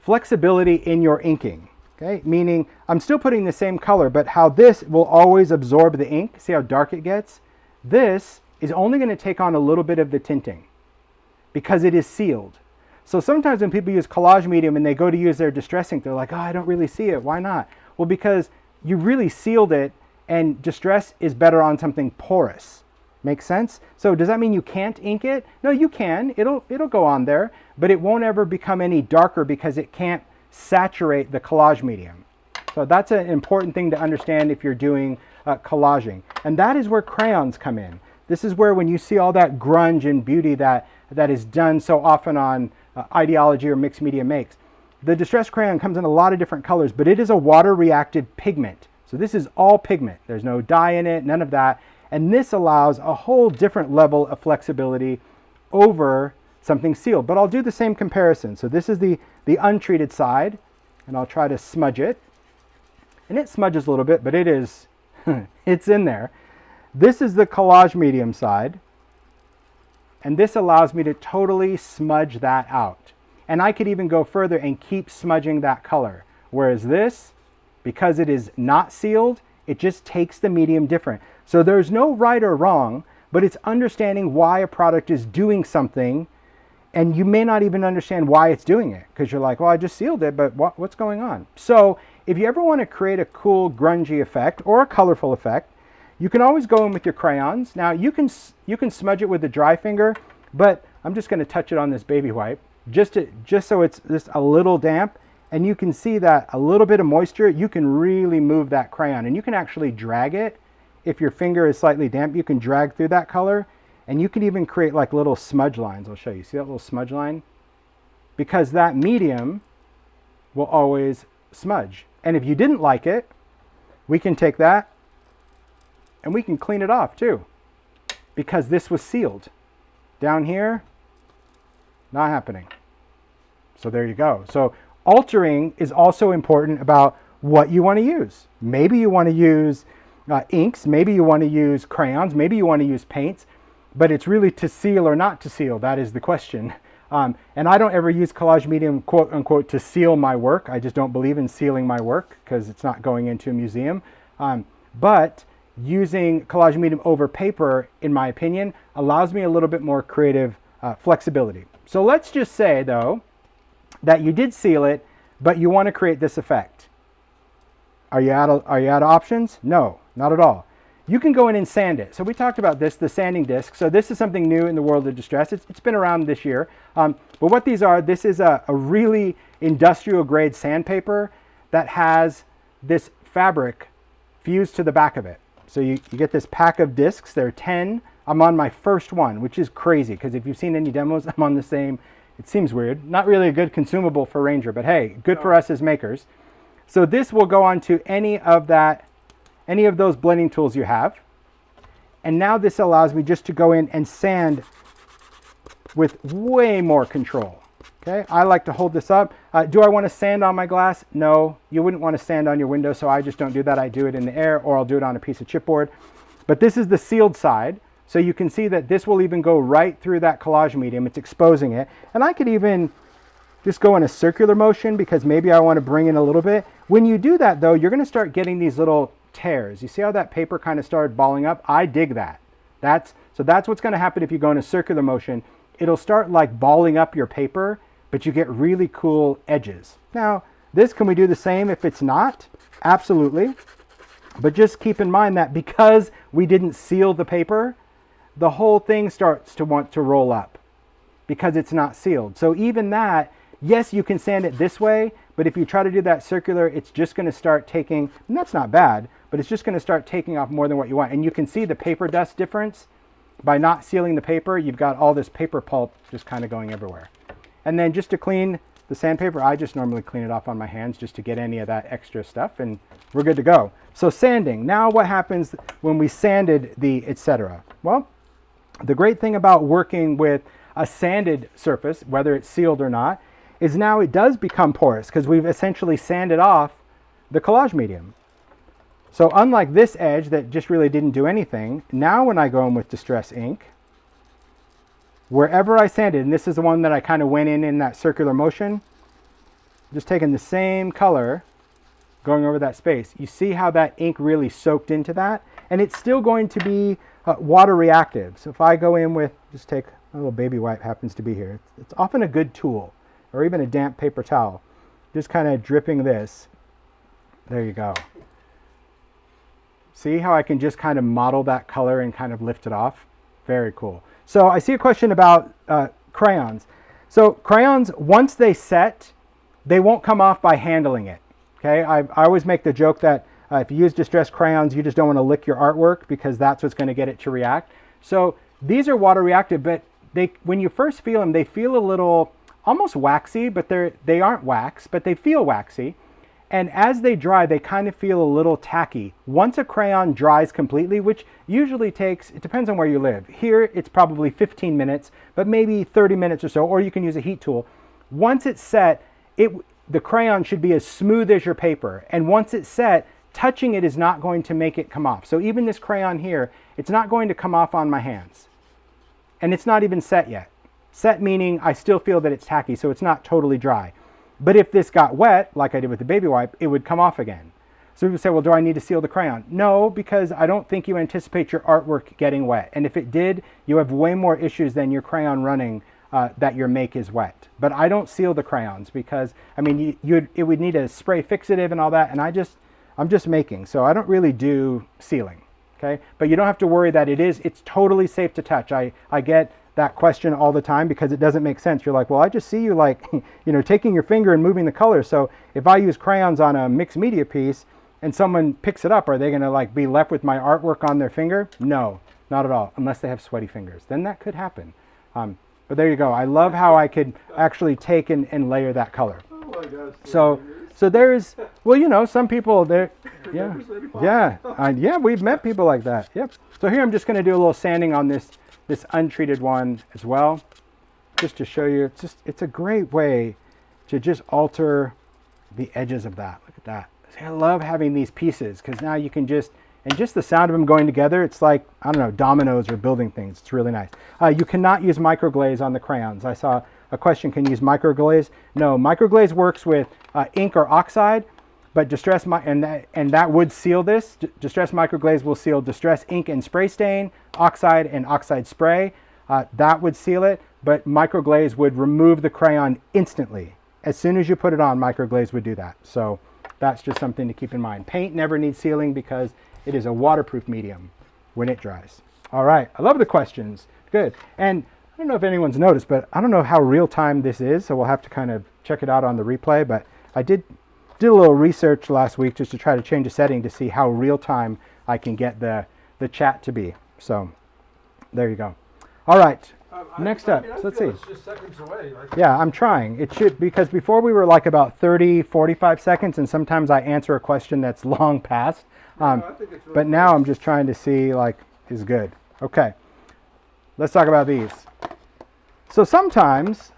flexibility in your inking. Okay, meaning I'm still putting the same color, but how this will always absorb the ink. See how dark it gets? This is only going to take on a little bit of the tinting because it is sealed. So sometimes when people use collage medium and they go to use their distress ink, they're like, oh, I don't really see it. Why not? Well, because you really sealed it, and distress is better on something porous. Makes sense? So does that mean you can't ink it? No, you can. It'll go on there, but it won't ever become any darker because it can't saturate the collage medium. So that's an important thing to understand if you're doing collaging. And that is where crayons come in. This is where when you see all that grunge and beauty that is done so often on ideology or mixed media makes. The distress crayon comes in a lot of different colors, but it is a water reactive pigment. So this is all pigment. There's no dye in it, none of that. And this allows a whole different level of flexibility over something sealed. But I'll do the same comparison. So this is the untreated side, and I'll try to smudge it. And it smudges a little bit, but it is, it's in there. This is the collage medium side. And this allows me to totally smudge that out. And I could even go further and keep smudging that color. Whereas this, because it is not sealed, it just takes the medium different. So there's no right or wrong, but it's understanding why a product is doing something, and you may not even understand why it's doing it, because you're like, well, I just sealed it, but what's going on? So if you ever want to create a cool grungy effect or a colorful effect, you can always go in with your crayons. Now you can smudge it with the dry finger, but I'm just going to touch it on this baby wipe just so it's just a little damp. And you can see that a little bit of moisture, you can really move that crayon, and you can actually drag it. If your finger is slightly damp, you can drag through that color, and you can even create like little smudge lines. I'll show you. See that little smudge line? Because that medium will always smudge. And if you didn't like it, we can take that and we can clean it off too, because this was sealed. Down here, not happening. So there you go. So altering is also important about what you want to use. Maybe you want to use inks, maybe you want to use crayons, maybe you want to use paints, but it's really to seal or not to seal. That is the question. And I don't ever use collage medium, quote unquote, to seal my work. I just don't believe in sealing my work because it's not going into a museum. But using collage medium over paper, in my opinion, allows me a little bit more creative flexibility. So let's just say, though, that you did seal it, but you want to create this effect. Are you out of options? No, not at all. You can go in and sand it. So we talked about this, the sanding disc. So this is something new in the world of distress. It's been around this year. But what these are, this is a really industrial grade sandpaper that has this fabric fused to the back of it. So you get this pack of discs. There are 10. I'm on my first one, which is crazy because if you've seen any demos, I'm on the same. It seems weird. Not really a good consumable for Ranger, but hey, good for us as makers. So this will go on to any of those blending tools you have. And now this allows me just to go in and sand with way more control. Okay, I like to hold this up. Do I want to sand on my glass? No, you wouldn't want to sand on your window, so I just don't do that. I do it in the air, or I'll do it on a piece of chipboard. But this is the sealed side. So you can see that this will even go right through that collage medium. It's exposing it. And I could even just go in a circular motion because maybe I want to bring in a little bit. When you do that, though, you're going to start getting these little tears. You see how that paper kind of started balling up? I dig that. So that's what's going to happen if you go in a circular motion. It'll start like balling up your paper, but you get really cool edges. Now, can we do the same if it's not? Absolutely. But just keep in mind that because we didn't seal the paper, the whole thing starts to want to roll up because it's not sealed. So even that, yes, you can sand it this way, but if you try to do that circular, it's just going to start taking, and that's not bad, but it's just going to start taking off more than what you want. And you can see the paper dust difference. By not sealing the paper, you've got all this paper pulp just kind of going everywhere. And then just to clean the sandpaper, I just normally clean it off on my hands just to get any of that extra stuff, and we're good to go. So sanding. Now what happens when we sanded the Etcetera? Well, the great thing about working with a sanded surface, whether it's sealed or not, is now it does become porous because we've essentially sanded off the collage medium. So unlike this edge that just really didn't do anything, now when I go in with Distress ink, wherever I sanded, and this is the one that I kind of went in that circular motion, just taking the same color, going over that space. You see how that ink really soaked into that? And it's still going to be water reactive. So if I go in with, just take a little baby wipe happens to be here. It's often a good tool, or even a damp paper towel. Just kind of dripping this. There you go. See how I can just kind of model that color and kind of lift it off? Very cool. So I see a question about crayons. So crayons, once they set, they won't come off by handling it. Okay, I always make the joke that if you use distressed crayons, you just don't want to lick your artwork because that's what's going to get it to react. So these are water reactive, but when you first feel them, they feel a little almost waxy, but they aren't wax, but they feel waxy. And as they dry, they kind of feel a little tacky. Once a crayon dries completely, which usually takes, it depends on where you live. Here, it's probably 15 minutes, but maybe 30 minutes or so, or you can use a heat tool. Once it's set, the crayon should be as smooth as your paper. And once it's set, touching it is not going to make it come off. So even this crayon here, it's not going to come off on my hands. And it's not even set yet. Set meaning I still feel that it's tacky, so it's not totally dry. But if this got wet, like I did with the baby wipe, it would come off again. So people say, well, do I need to seal the crayon? No, because I don't think you anticipate your artwork getting wet. And if it did, you have way more issues than your crayon running that your make is wet. But I don't seal the crayons because, I mean, it would need a spray fixative and all that, and I'm just making, so I don't really do sealing, okay? But you don't have to worry that it's totally safe to touch. I get that question all the time because it doesn't make sense. You're like, well, I just see you like, taking your finger and moving the color. So if I use crayons on a mixed media piece and someone picks it up, are they gonna like be left with my artwork on their finger? No, not at all, unless they have sweaty fingers. Then that could happen. But there you go. I love how I could actually take and layer that color. Oh my gosh. So there's, well, some people, yeah, we've met people like that. Yep. So here I'm just going to do a little sanding on this untreated one as well, just to show you. It's a great way to just alter the edges of that. Look at that. See, I love having these pieces because now you can just the sound of them going together, it's like, I don't know, dominoes or building things. It's really nice. You cannot use microglaze on the crayons. I saw a question, can you use microglaze? No, microglaze works with ink or oxide, but and that would seal this. Distress microglaze will seal distress ink and spray stain, oxide and oxide spray. That would seal it, but microglaze would remove the crayon instantly. As soon as you put it on, microglaze would do that. So that's just something to keep in mind. Paint never needs sealing because it is a waterproof medium when it dries. All right, I love the questions. Good. And I don't know if anyone's noticed, but I don't know how real time this is, so we'll have to kind of check it out on the replay. But I did a little research last week just to try to change a setting to see how real time I can get the chat to be. So there you go. All right. Next up, so let's see. It's just seconds away. Yeah, I'm trying. It should, because before we were like about 30, 45 seconds, and sometimes I answer a question that's long past. But now I'm just trying to see like is good. Okay, let's talk about these. So sometimes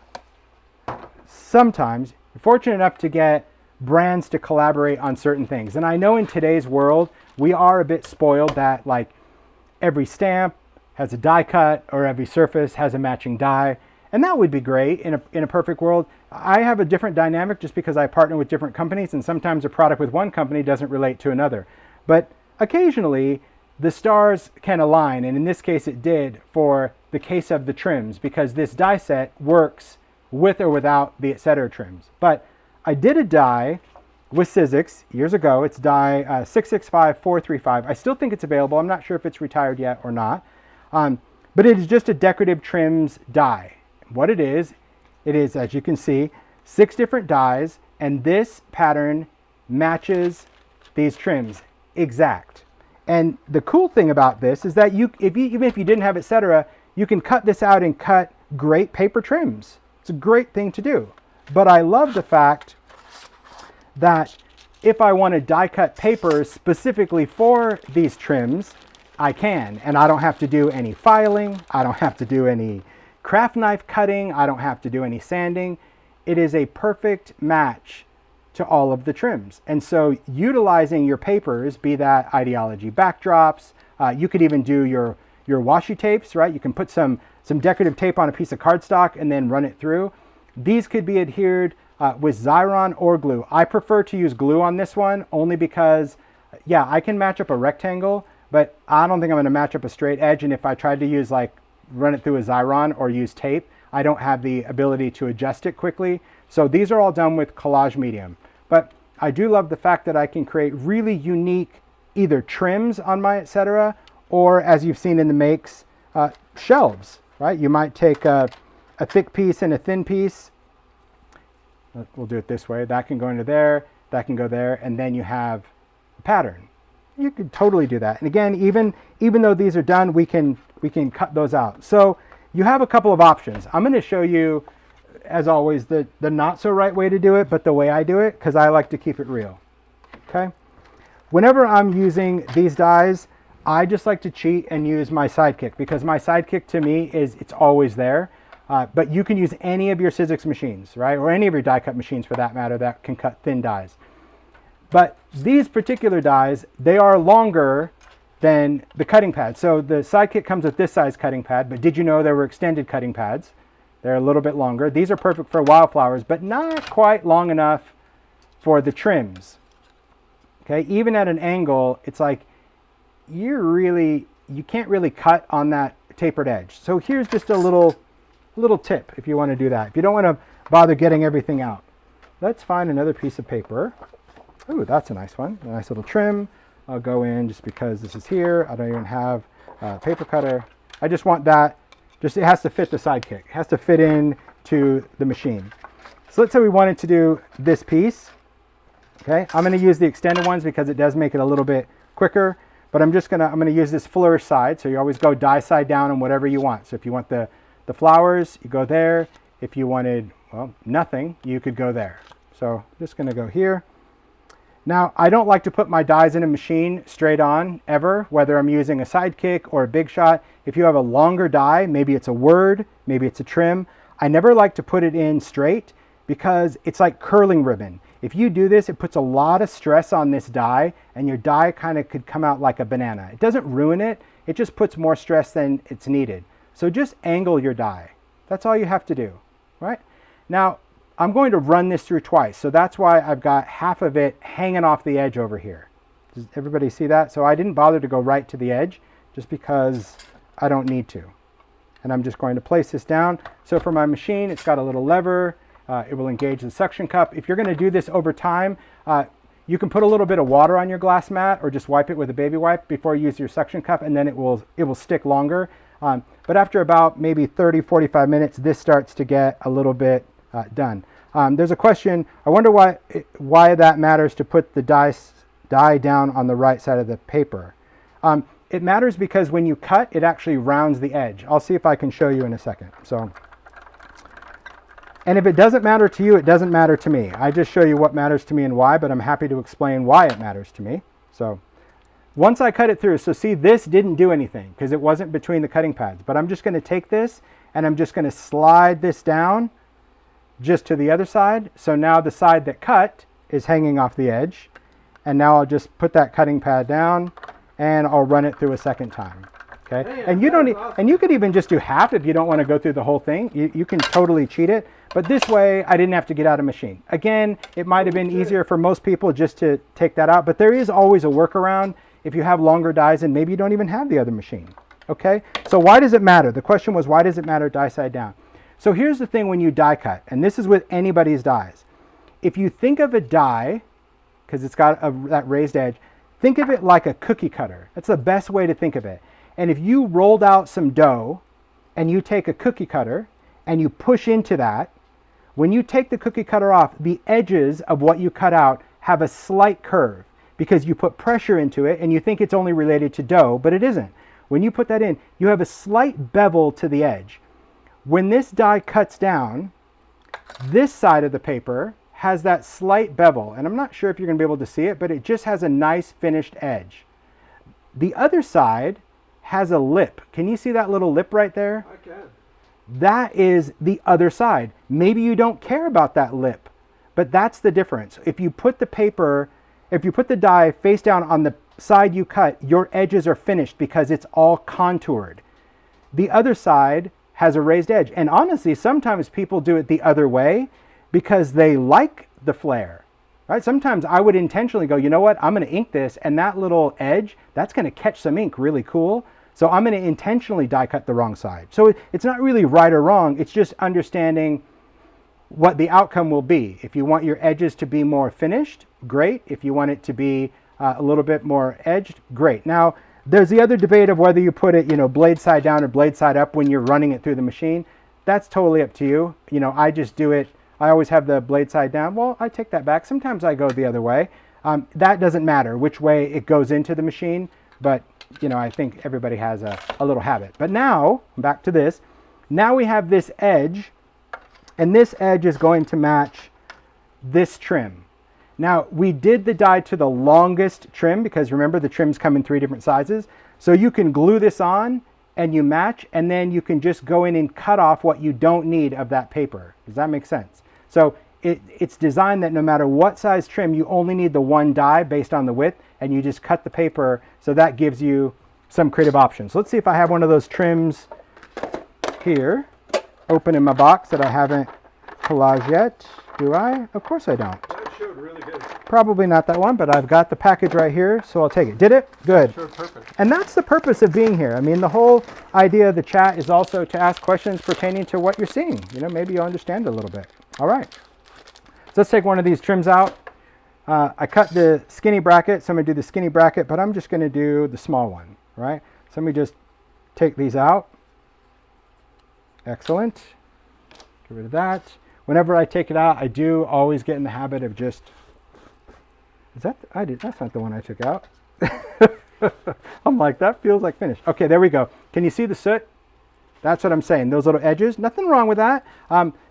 you're fortunate enough to get brands to collaborate on certain things. And I know in today's world, we are a bit spoiled that like every stamp has a die cut or every surface has a matching die. And that would be great in a perfect world. I have a different dynamic just because I partner with different companies, and sometimes a product with one company doesn't relate to another. But occasionally the stars can align, and in this case it did for the case of the trims, because this die set works with or without the Etcetera trims. But I did a die with Sizzix years ago. It's die 665435. I still think it's available. I'm not sure if it's retired yet or not. But it is just a decorative trims die. What it is, as you can see, 6 different dies, and this pattern matches these trims exact. And the cool thing about this is that even if you didn't have Etcetera, you can cut this out and cut great paper trims. It's a great thing to do. But I love the fact that if I want to die cut papers specifically for these trims, I can, and I don't have to do any filing. I don't have to do any craft knife cutting. I don't have to do any sanding. it is a perfect match to all of the trims. And so utilizing your papers, be that ideology backdrops, you could even do your washi tapes, right? You can put some decorative tape on a piece of cardstock and then run it through. These could be adhered with Xyron or glue. I prefer to use glue on this one only because, yeah, I can match up a rectangle, but I don't think I'm going to match up a straight edge. And if I tried to use run it through a Xyron or use tape, I don't have the ability to adjust it quickly. So these are all done with Collage medium. But I do love the fact that I can create really unique either trims on my Etcetera, or as you've seen in the makes, shelves, right? You might take a thick piece and a thin piece. We'll do it this way. That can go into there, that can go there, and then you have a pattern. You could totally do that. And again, even though these are done, we can cut those out. So you have a couple of options. I'm going to show you, as always, the not so right way to do it, but the way I do it, because I like to keep it real. Okay? Whenever I'm using these dies, I just like to cheat and use my sidekick, because my sidekick to me it's always there. But you can use any of your Sizzix machines, right? Or any of your die cut machines for that matter that can cut thin dies. But these particular dies, they are longer than the cutting pad. So the sidekick comes with this size cutting pad, but did you know there were extended cutting pads? They're a little bit longer. These are perfect for wildflowers, but not quite long enough for the trims. Okay, even at an angle, it's like you can't really cut on that tapered edge. So here's just a little tip if you want to do that. If you don't want to bother getting everything out, let's find another piece of paper. Ooh, that's a nice one. A nice little trim. I'll go in just because this is here. I don't even have a paper cutter. I just want that. Just it has to fit the sidekick. It has to fit in to the machine. So let's say we wanted to do this piece. Okay, I'm going to use the extended ones because it does make it a little bit quicker. But I'm going to use this flourish side. So you always go die side down on whatever you want. So if you want the flowers, you go there. If you wanted, well, nothing, you could go there. So I'm just going to go here. Now, I don't like to put my dies in a machine straight on ever, whether I'm using a sidekick or a big shot. If you have a longer die, maybe it's a word, maybe it's a trim, I never like to put it in straight because it's like curling ribbon. If you do this, it puts a lot of stress on this die and your die kind of could come out like a banana. It doesn't ruin it, it just puts more stress than it's needed. So just angle your die. That's all you have to do, right? Now, I'm going to run this through twice. So that's why I've got half of it hanging off the edge over here. Does everybody see that? So I didn't bother to go right to the edge just because I don't need to. And I'm just going to place this down. So for my machine, it's got a little lever. It will engage the suction cup. If you're going to do this over time, you can put a little bit of water on your glass mat or just wipe it with a baby wipe before you use your suction cup, and then it will stick longer. But after about maybe 30, 45 minutes, this starts to get a little bit done. There's a question, I wonder why that matters to put the die down on the right side of the paper. It matters because when you cut, it actually rounds the edge. I'll see if I can show you in a second. And if it doesn't matter to you, it doesn't matter to me. I just show you what matters to me and why, but I'm happy to explain why it matters to me. So once I cut it through, so see, this didn't do anything because it wasn't between the cutting pads, but I'm just going to take this and I'm just going to slide this down just to the other side. So now the side that cut is hanging off the edge. And now I'll just put that cutting pad down and I'll run it through a second time. Okay. Man, and you don't and you could even just do half if you don't want to go through the whole thing. You can totally cheat it. But this way I didn't have to get out a machine. Again, it might have been easier for most people just to take that out, but there is always a workaround if you have longer dies and maybe you don't even have the other machine. Okay. So why does it matter? The question was, why does it matter die side down? So here's the thing when you die cut, and this is with anybody's dies. If you think of a die, because it's got that raised edge, think of it like a cookie cutter. That's the best way to think of it. And if you rolled out some dough and you take a cookie cutter and you push into that, when you take the cookie cutter off, the edges of what you cut out have a slight curve because you put pressure into it and you think it's only related to dough, but it isn't. When you put that in, you have a slight bevel to the edge. When this die cuts down, this side of the paper has that slight bevel, and I'm not sure if you're going to be able to see it, but it just has a nice finished edge. The other side has a lip. Can you see that little lip right there? I can. That is the other side. Maybe you don't care about that lip, but that's the difference. If you put the paper, if you put the die face down on the side you cut, your edges are finished because it's all contoured. The other side has a raised edge. And honestly, sometimes people do it the other way because they like the flare, right? Sometimes I would intentionally go, you know what, I'm going to ink this, and that little edge, that's going to catch some ink really cool. So I'm going to intentionally die cut the wrong side. So it's not really right or wrong. It's just understanding what the outcome will be. If you want your edges to be more finished, great. If you want it to be a little bit more edged, great. Now, there's the other debate of whether you put it, blade side down or blade side up when you're running it through the machine. That's totally up to you. I just do it. I always have the blade side down. Well, I take that back. Sometimes I go the other way. That doesn't matter which way it goes into the machine, but I think everybody has a little habit. But now, back to this. Now we have this edge, and this edge is going to match this trim. Now, we did the die to the longest trim because remember the trims come in 3 different sizes. So you can glue this on and you match, and then you can just go in and cut off what you don't need of that paper. Does that make sense? So it's designed that no matter what size trim, you only need the one die based on the width, and you just cut the paper. So that gives you some creative options. So let's see if I have one of those trims here, open in my box that I haven't collaged yet. Do I? Of course I don't. That showed really good. Probably not that one, but I've got the package right here, so I'll take it. Did it? Good. Showed perfect. And that's the purpose of being here. I mean, the whole idea of the chat is also to ask questions pertaining to what you're seeing. Maybe you'll understand a little bit. All right. So let's take one of these trims out. I cut the skinny bracket, so I'm going to do the skinny bracket, but I'm just going to do the small one, right? So let me just take these out. Excellent. Get rid of that. Whenever I take it out, I do always get in the habit of just, that's not the one I took out. I'm like, that feels like finished. Okay, there we go. Can you see the soot? That's what I'm saying. Those little edges, nothing wrong with that.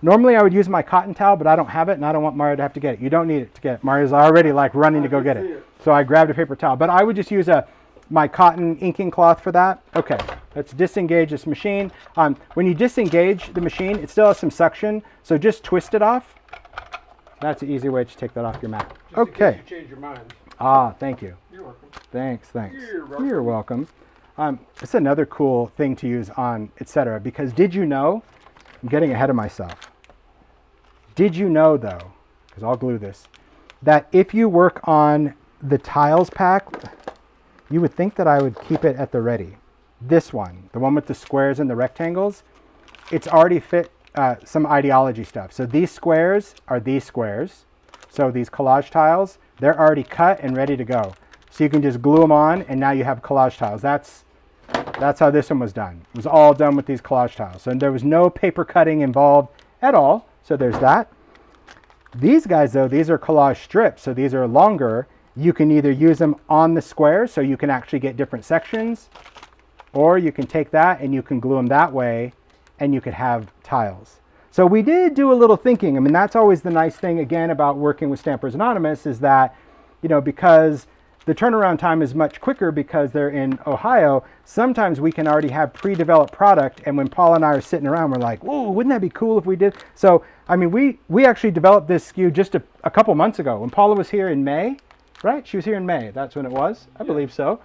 Normally I would use my cotton towel, but I don't have it, and I don't want Mario to have to get it. You don't need it to get it. Mario's already like running to go get it. So I grabbed a paper towel, but I would just use my cotton inking cloth for that. Okay, let's disengage this machine. When you disengage the machine, it still has some suction, so just twist it off. That's an easy way to take that off your mat. Just okay. In case you change your mind. Thank you. You're welcome. Thanks. You're welcome. It's another cool thing to use on Etcetera, because did you know, I'm getting ahead of myself. Did you know though, because I'll glue this, that if you work on the tiles pack, you would think that I would keep it at the ready. This one, the one with the squares and the rectangles, it's already fit some ideology stuff. So these squares are these squares. So these collage tiles, they're already cut and ready to go. So you can just glue them on, and now you have collage tiles. That's how this one was done. It was all done with these collage tiles. So there was no paper cutting involved at all. So there's that. These guys though, these are collage strips. So these are longer. You can either use them on the square so you can actually get different sections, or you can take that and you can glue them that way and you could have tiles. So we did do a little thinking. I mean, that's always the nice thing again about working with Stampers Anonymous is that, because the turnaround time is much quicker because they're in Ohio, sometimes we can already have pre-developed product, and when Paul and I are sitting around, we're like, whoa, wouldn't that be cool if we did? So, I mean, we actually developed this SKU just a couple months ago. When Paula was here in May, right? She was here in May. That's when it was. I believe so.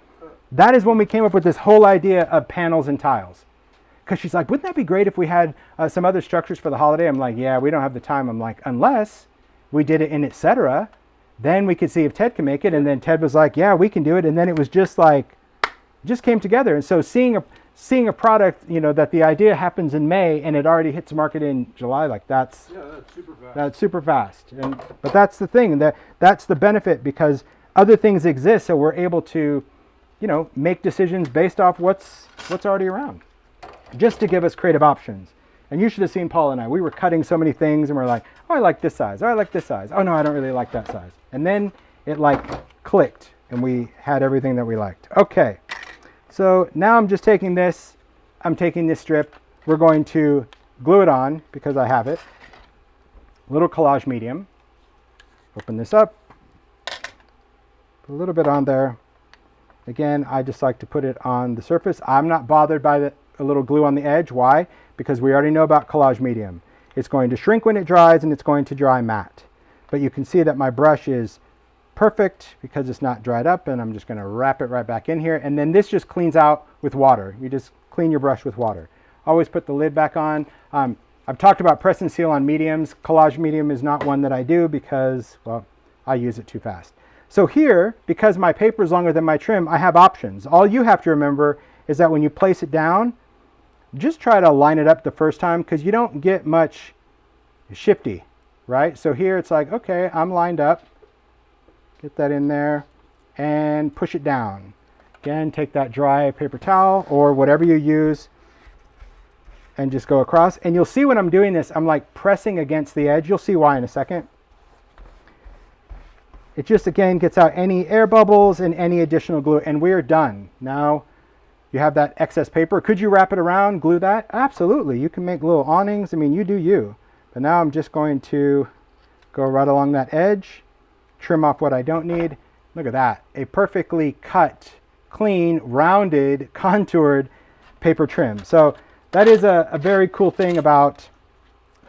That is when we came up with this whole idea of panels and tiles. Because she's like, wouldn't that be great if we had some other structures for the holiday? I'm like, yeah, we don't have the time. I'm like, unless we did it in Etcetera, then we could see if Ted can make it. And then Ted was like, yeah, we can do it. And then it was just like, just came together. And so seeing a product, that the idea happens in May and it already hits market in July, like that's super fast. That's super fast. But that's the thing, that's the benefit, because other things exist, so we're able to, make decisions based off what's already around, just to give us creative options. And you should have seen Paul and I. We were cutting so many things, and we're like, oh, I like this size. Oh, I like this size. Oh, no, I don't really like that size. And then it like clicked, and we had everything that we liked. Okay, so now I'm just taking this. I'm taking this strip. We're going to glue it on because I have it. Little collage medium. Open this up. Put a little bit on there. Again, I just like to put it on the surface. I'm not bothered by a little glue on the edge. Why? Because we already know about Collage medium. It's going to shrink when it dries and it's going to dry matte. But you can see that my brush is perfect because it's not dried up, and I'm just going to wrap it right back in here. And then this just cleans out with water. You just clean your brush with water. Always put the lid back on. I've talked about press and seal on mediums. Collage medium is not one that I do because, well, I use it too fast. So here, because my paper is longer than my trim, I have options. All you have to remember is that when you place it down, just try to line it up the first time because you don't get much shifty, right? So here it's like, okay, I'm lined up. Get that in there and push it down. Again, take that dry paper towel or whatever you use and just go across. And you'll see when I'm doing this, I'm like pressing against the edge. You'll see why in a second. It just, again, gets out any air bubbles and any additional glue, and we're done. Now, you have that excess paper. Could you wrap it around, glue that? Absolutely. You can make little awnings. I mean, you do you. But now I'm just going to go right along that edge, trim off what I don't need. Look at that. A perfectly cut, clean, rounded, contoured paper trim. So that is a very cool thing about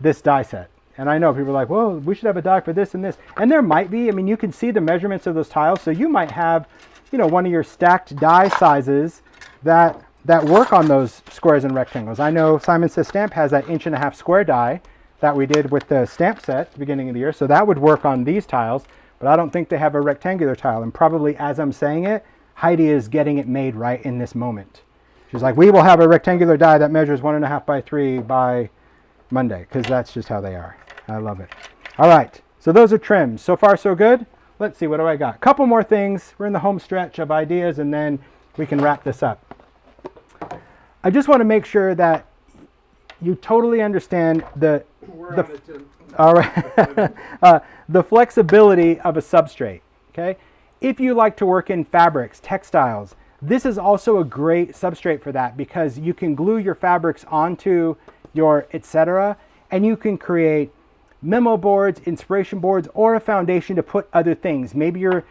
this die set. And I know people are like, well, we should have a die for this and this. And there might be. I mean, you can see the measurements of those tiles. So you might have, you know, one of your stacked die sizes that work on those squares and rectangles. I know Simon Says Stamp has that 1.5 inch square die that we did with the stamp set at the beginning of the year. So that would work on these tiles. But I don't think they have a rectangular tile. And probably as I'm saying it, Heidi is getting it made right in this moment. She's like, we will have a rectangular die that measures 1.5 by 3 by Monday, because that's just how they are. I love it. All right, so those are trims. So far, so good. Let's see, what do I got? Couple more things. We're in the home stretch of ideas, and then we can wrap this up. I just want to make sure that you totally understand all right, the flexibility of a substrate. Okay, if you like to work in fabrics, textiles, this is also a great substrate for that because you can glue your fabrics onto your Etcetera, and you can create memo boards, inspiration boards, or a foundation to put other things. Maybe you're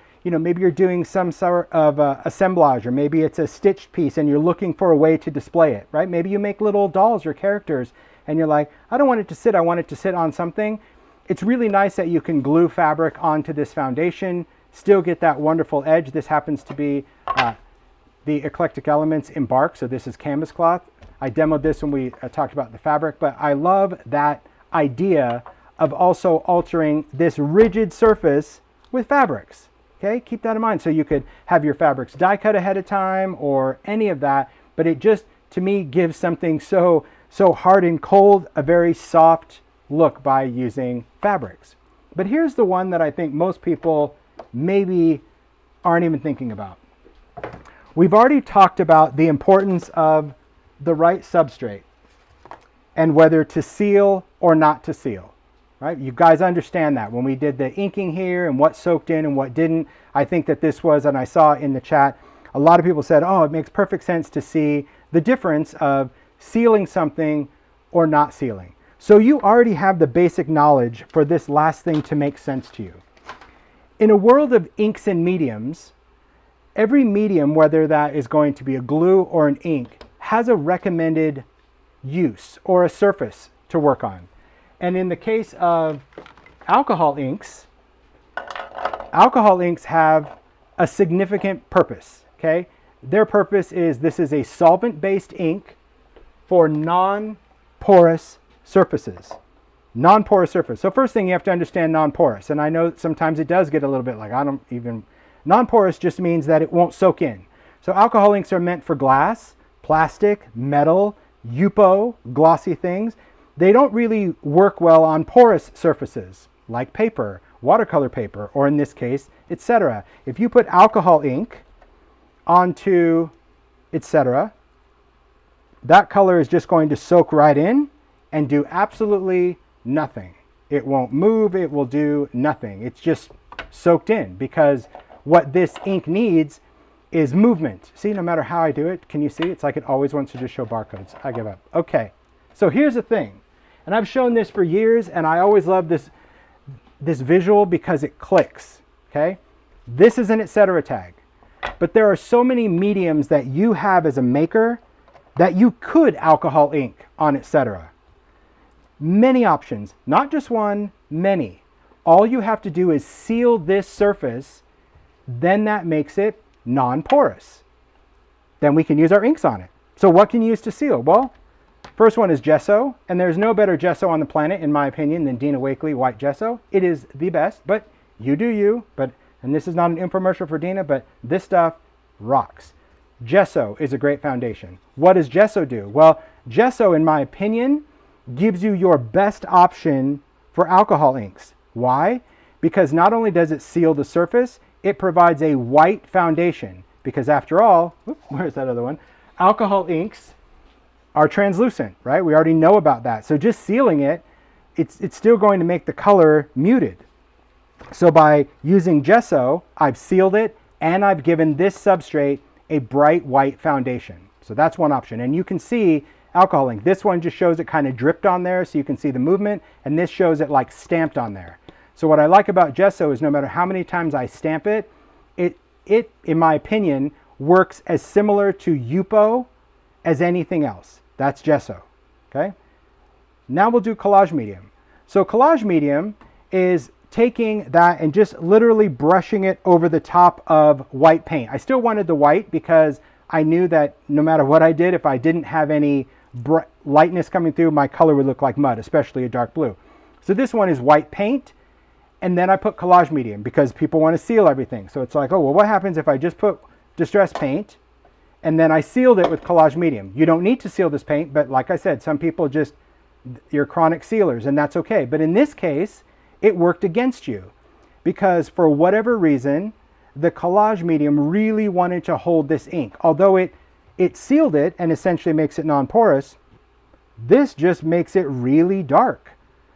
doing some sort of assemblage, or maybe it's a stitched piece and you're looking for a way to display it, right? Maybe you make little dolls or characters and you're like, I don't want it to sit, I want it to sit on something. It's really nice that you can glue fabric onto this foundation, still get that wonderful edge. This happens to be the Eclectic Elements Embark, so this is canvas cloth. I demoed this when we talked about the fabric, but I love that idea of also altering this rigid surface with fabrics. Okay, keep that in mind. So you could have your fabrics die cut ahead of time or any of that, but it just, to me, gives something so hard and cold a very soft look by using fabrics. But here's the one that I think most people maybe aren't even thinking about. We've already talked about the importance of the right substrate and whether to seal or not to seal. Right? You guys understand that. When we did the inking here and what soaked in and what didn't, I think that this was, and I saw in the chat, a lot of people said, oh, it makes perfect sense to see the difference of sealing something or not sealing. So you already have the basic knowledge for this last thing to make sense to you. In a world of inks and mediums, every medium, whether that is going to be a glue or an ink, has a recommended use or a surface to work on. And in the case of alcohol inks have a significant purpose, okay? Their purpose is this is a solvent-based ink for non-porous surfaces. Non-porous surface. So first thing you have to understand non-porous. And I know sometimes it does get a little bit like, non-porous just means that it won't soak in. So alcohol inks are meant for glass, plastic, metal, UPO, glossy things. They don't really work well on porous surfaces like paper, watercolor paper, or in this case, Etcetera. If you put alcohol ink onto Etcetera, that color is just going to soak right in and do absolutely nothing. It won't move, it will do nothing. It's just soaked in because what this ink needs is movement. See, no matter how I do it, can you see? It's like it always wants to just show barcodes. I give up. Okay, so here's the thing. And I've shown this for years, and I always love this visual because it clicks, okay? This is an Etcetera tag. But there are so many mediums that you have as a maker that you could alcohol ink on, etc. Many options, not just one, many. All you have to do is seal this surface, then that makes it non-porous. Then we can use our inks on it. So what can you use to seal? Well, first one is gesso, and there's no better gesso on the planet, in my opinion, than Dina Wakley white gesso. It is the best, but you do you. And this is not an infomercial for Dina, but this stuff rocks. Gesso is a great foundation. What does gesso do? Well, gesso, in my opinion, gives you your best option for alcohol inks. Why? Because not only does it seal the surface, it provides a white foundation. Because after all, where's that other one? Alcohol inks are translucent, right? We already know about that. So just sealing it, it's still going to make the color muted. So by using gesso, I've sealed it and I've given this substrate a bright white foundation. So that's one option. And you can see alcohol ink. This one just shows it kind of dripped on there so you can see the movement, and this shows it like stamped on there. So what I like about gesso is no matter how many times I stamp it, it in my opinion, works as similar to Yupo as anything else. That's gesso, okay? Now we'll do collage medium. So collage medium is taking that and just literally brushing it over the top of white paint. I still wanted the white because I knew that no matter what I did, if I didn't have any lightness coming through, my color would look like mud, especially a dark blue. So this one is white paint, and then I put collage medium because people want to seal everything. So it's like, oh, well, what happens if I just put distress paint and then I sealed it with collage medium? You don't need to seal this paint, but like I said, some people just, you're chronic sealers, and that's okay. But in this case, it worked against you because for whatever reason, the collage medium really wanted to hold this ink. Although it sealed it and essentially makes it non-porous, this just makes it really dark.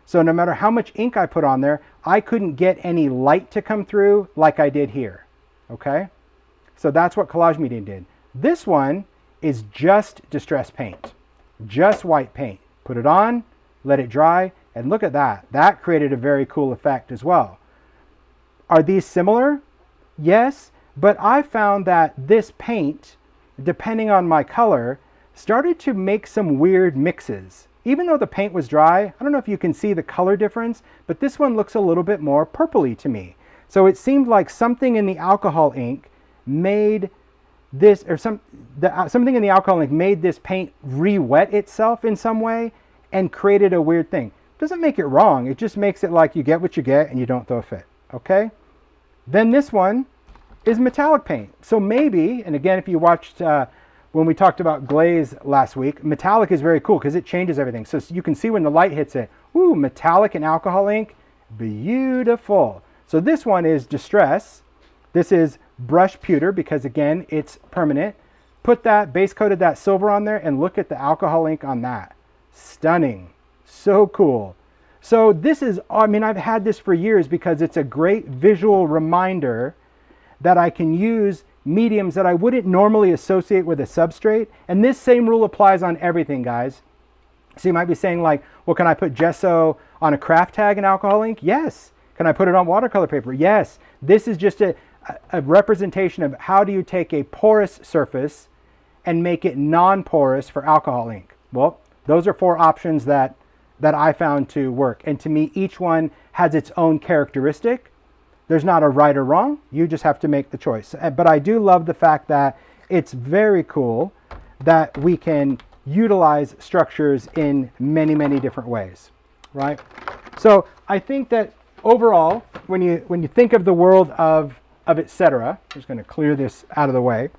So no matter how much ink I put on there, I couldn't get any light to come through like I did here, okay? So that's what collage medium did. This one is just distress paint, just white paint. Put it on, let it dry, and look at that. That created a very cool effect as well. Are these similar? Yes, but I found that this paint, depending on my color, started to make some weird mixes. Even though the paint was dry, I don't know if you can see the color difference, but this one looks a little bit more purpley to me. So it seemed like something in the alcohol ink made this, or something in the alcohol ink made this paint re-wet itself in some way and created a weird thing. Doesn't make it wrong, it just makes it like you get what you get and you don't throw a fit, okay? Then this one is metallic paint. So maybe, and again, if you watched when we talked about glaze last week, metallic is very cool because it changes everything. So you can see when the light hits it, ooh, metallic and alcohol ink, beautiful. So this one is distress. This is brush pewter because again, it's permanent. Put that, base coated that silver on there and look at the alcohol ink on that. Stunning, so cool. So this is, I mean, I've had this for years because it's a great visual reminder that I can use mediums that I wouldn't normally associate with a substrate. And this same rule applies on everything, guys. So you might be saying like, well, can I put gesso on a craft tag in alcohol ink? Yes. Can I put it on watercolor paper? Yes. This is just a representation of how do you take a porous surface and make it non-porous for alcohol ink. Well, those are 4 options that I found to work. And to me, each one has its own characteristic. There's not a right or wrong. You just have to make the choice. But I do love the fact that it's very cool that we can utilize structures in many, many different ways, right? So I think that overall, when you think of the world of Etcetera, I'm just going to clear this out of the way,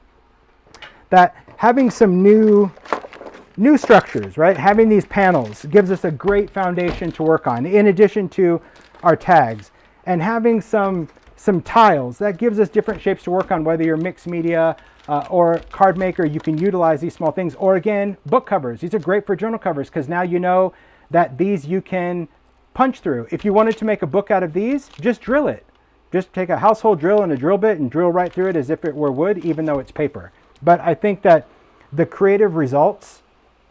that having some new structures, right? Having these panels gives us a great foundation to work on, in addition to our tags. And having some tiles, that gives us different shapes to work on, whether you're mixed media or card maker, you can utilize these small things. Or again, book covers. These are great for journal covers because now you know that these you can punch through. If you wanted to make a book out of these, just drill it. Just take a household drill and a drill bit and drill right through it as if it were wood, even though it's paper. But I think that the creative results,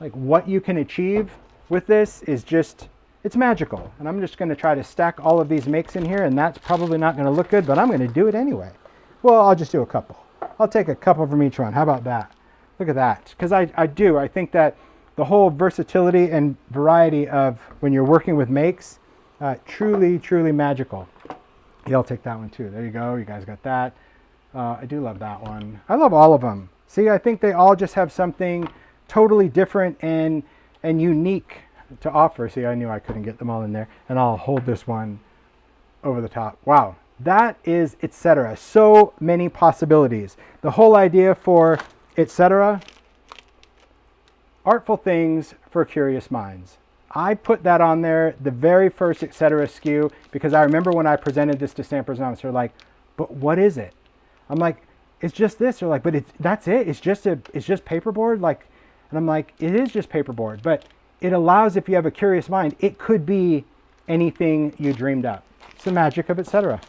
like what you can achieve with this is just, it's magical. And I'm just going to try to stack all of these makes in here, and that's probably not going to look good, but I'm going to do it anyway. Well, I'll just do a couple. I'll take a couple from each one. How about that? Look at that. Because I think that the whole versatility and variety of when you're working with makes, truly, truly magical. Yeah, I'll take that one too. There you go. You guys got that. I do love that one. I love all of them. See, I think they all just have something totally different and unique to offer. See, I knew I couldn't get them all in there. And I'll hold this one over the top. Wow. That is Etcetera. So many possibilities. The whole idea for Etcetera, artful things for curious minds. I put that on there, the very first Etcetera SKU, because I remember when I presented this to Stampers Anonymous, they're like, but what is it? I'm like, it's just this. They're like, but that's it? It's just paperboard? Like, and I'm like, it is just paperboard, but it allows, if you have a curious mind, it could be anything you dreamed up. It's the magic of Etcetera.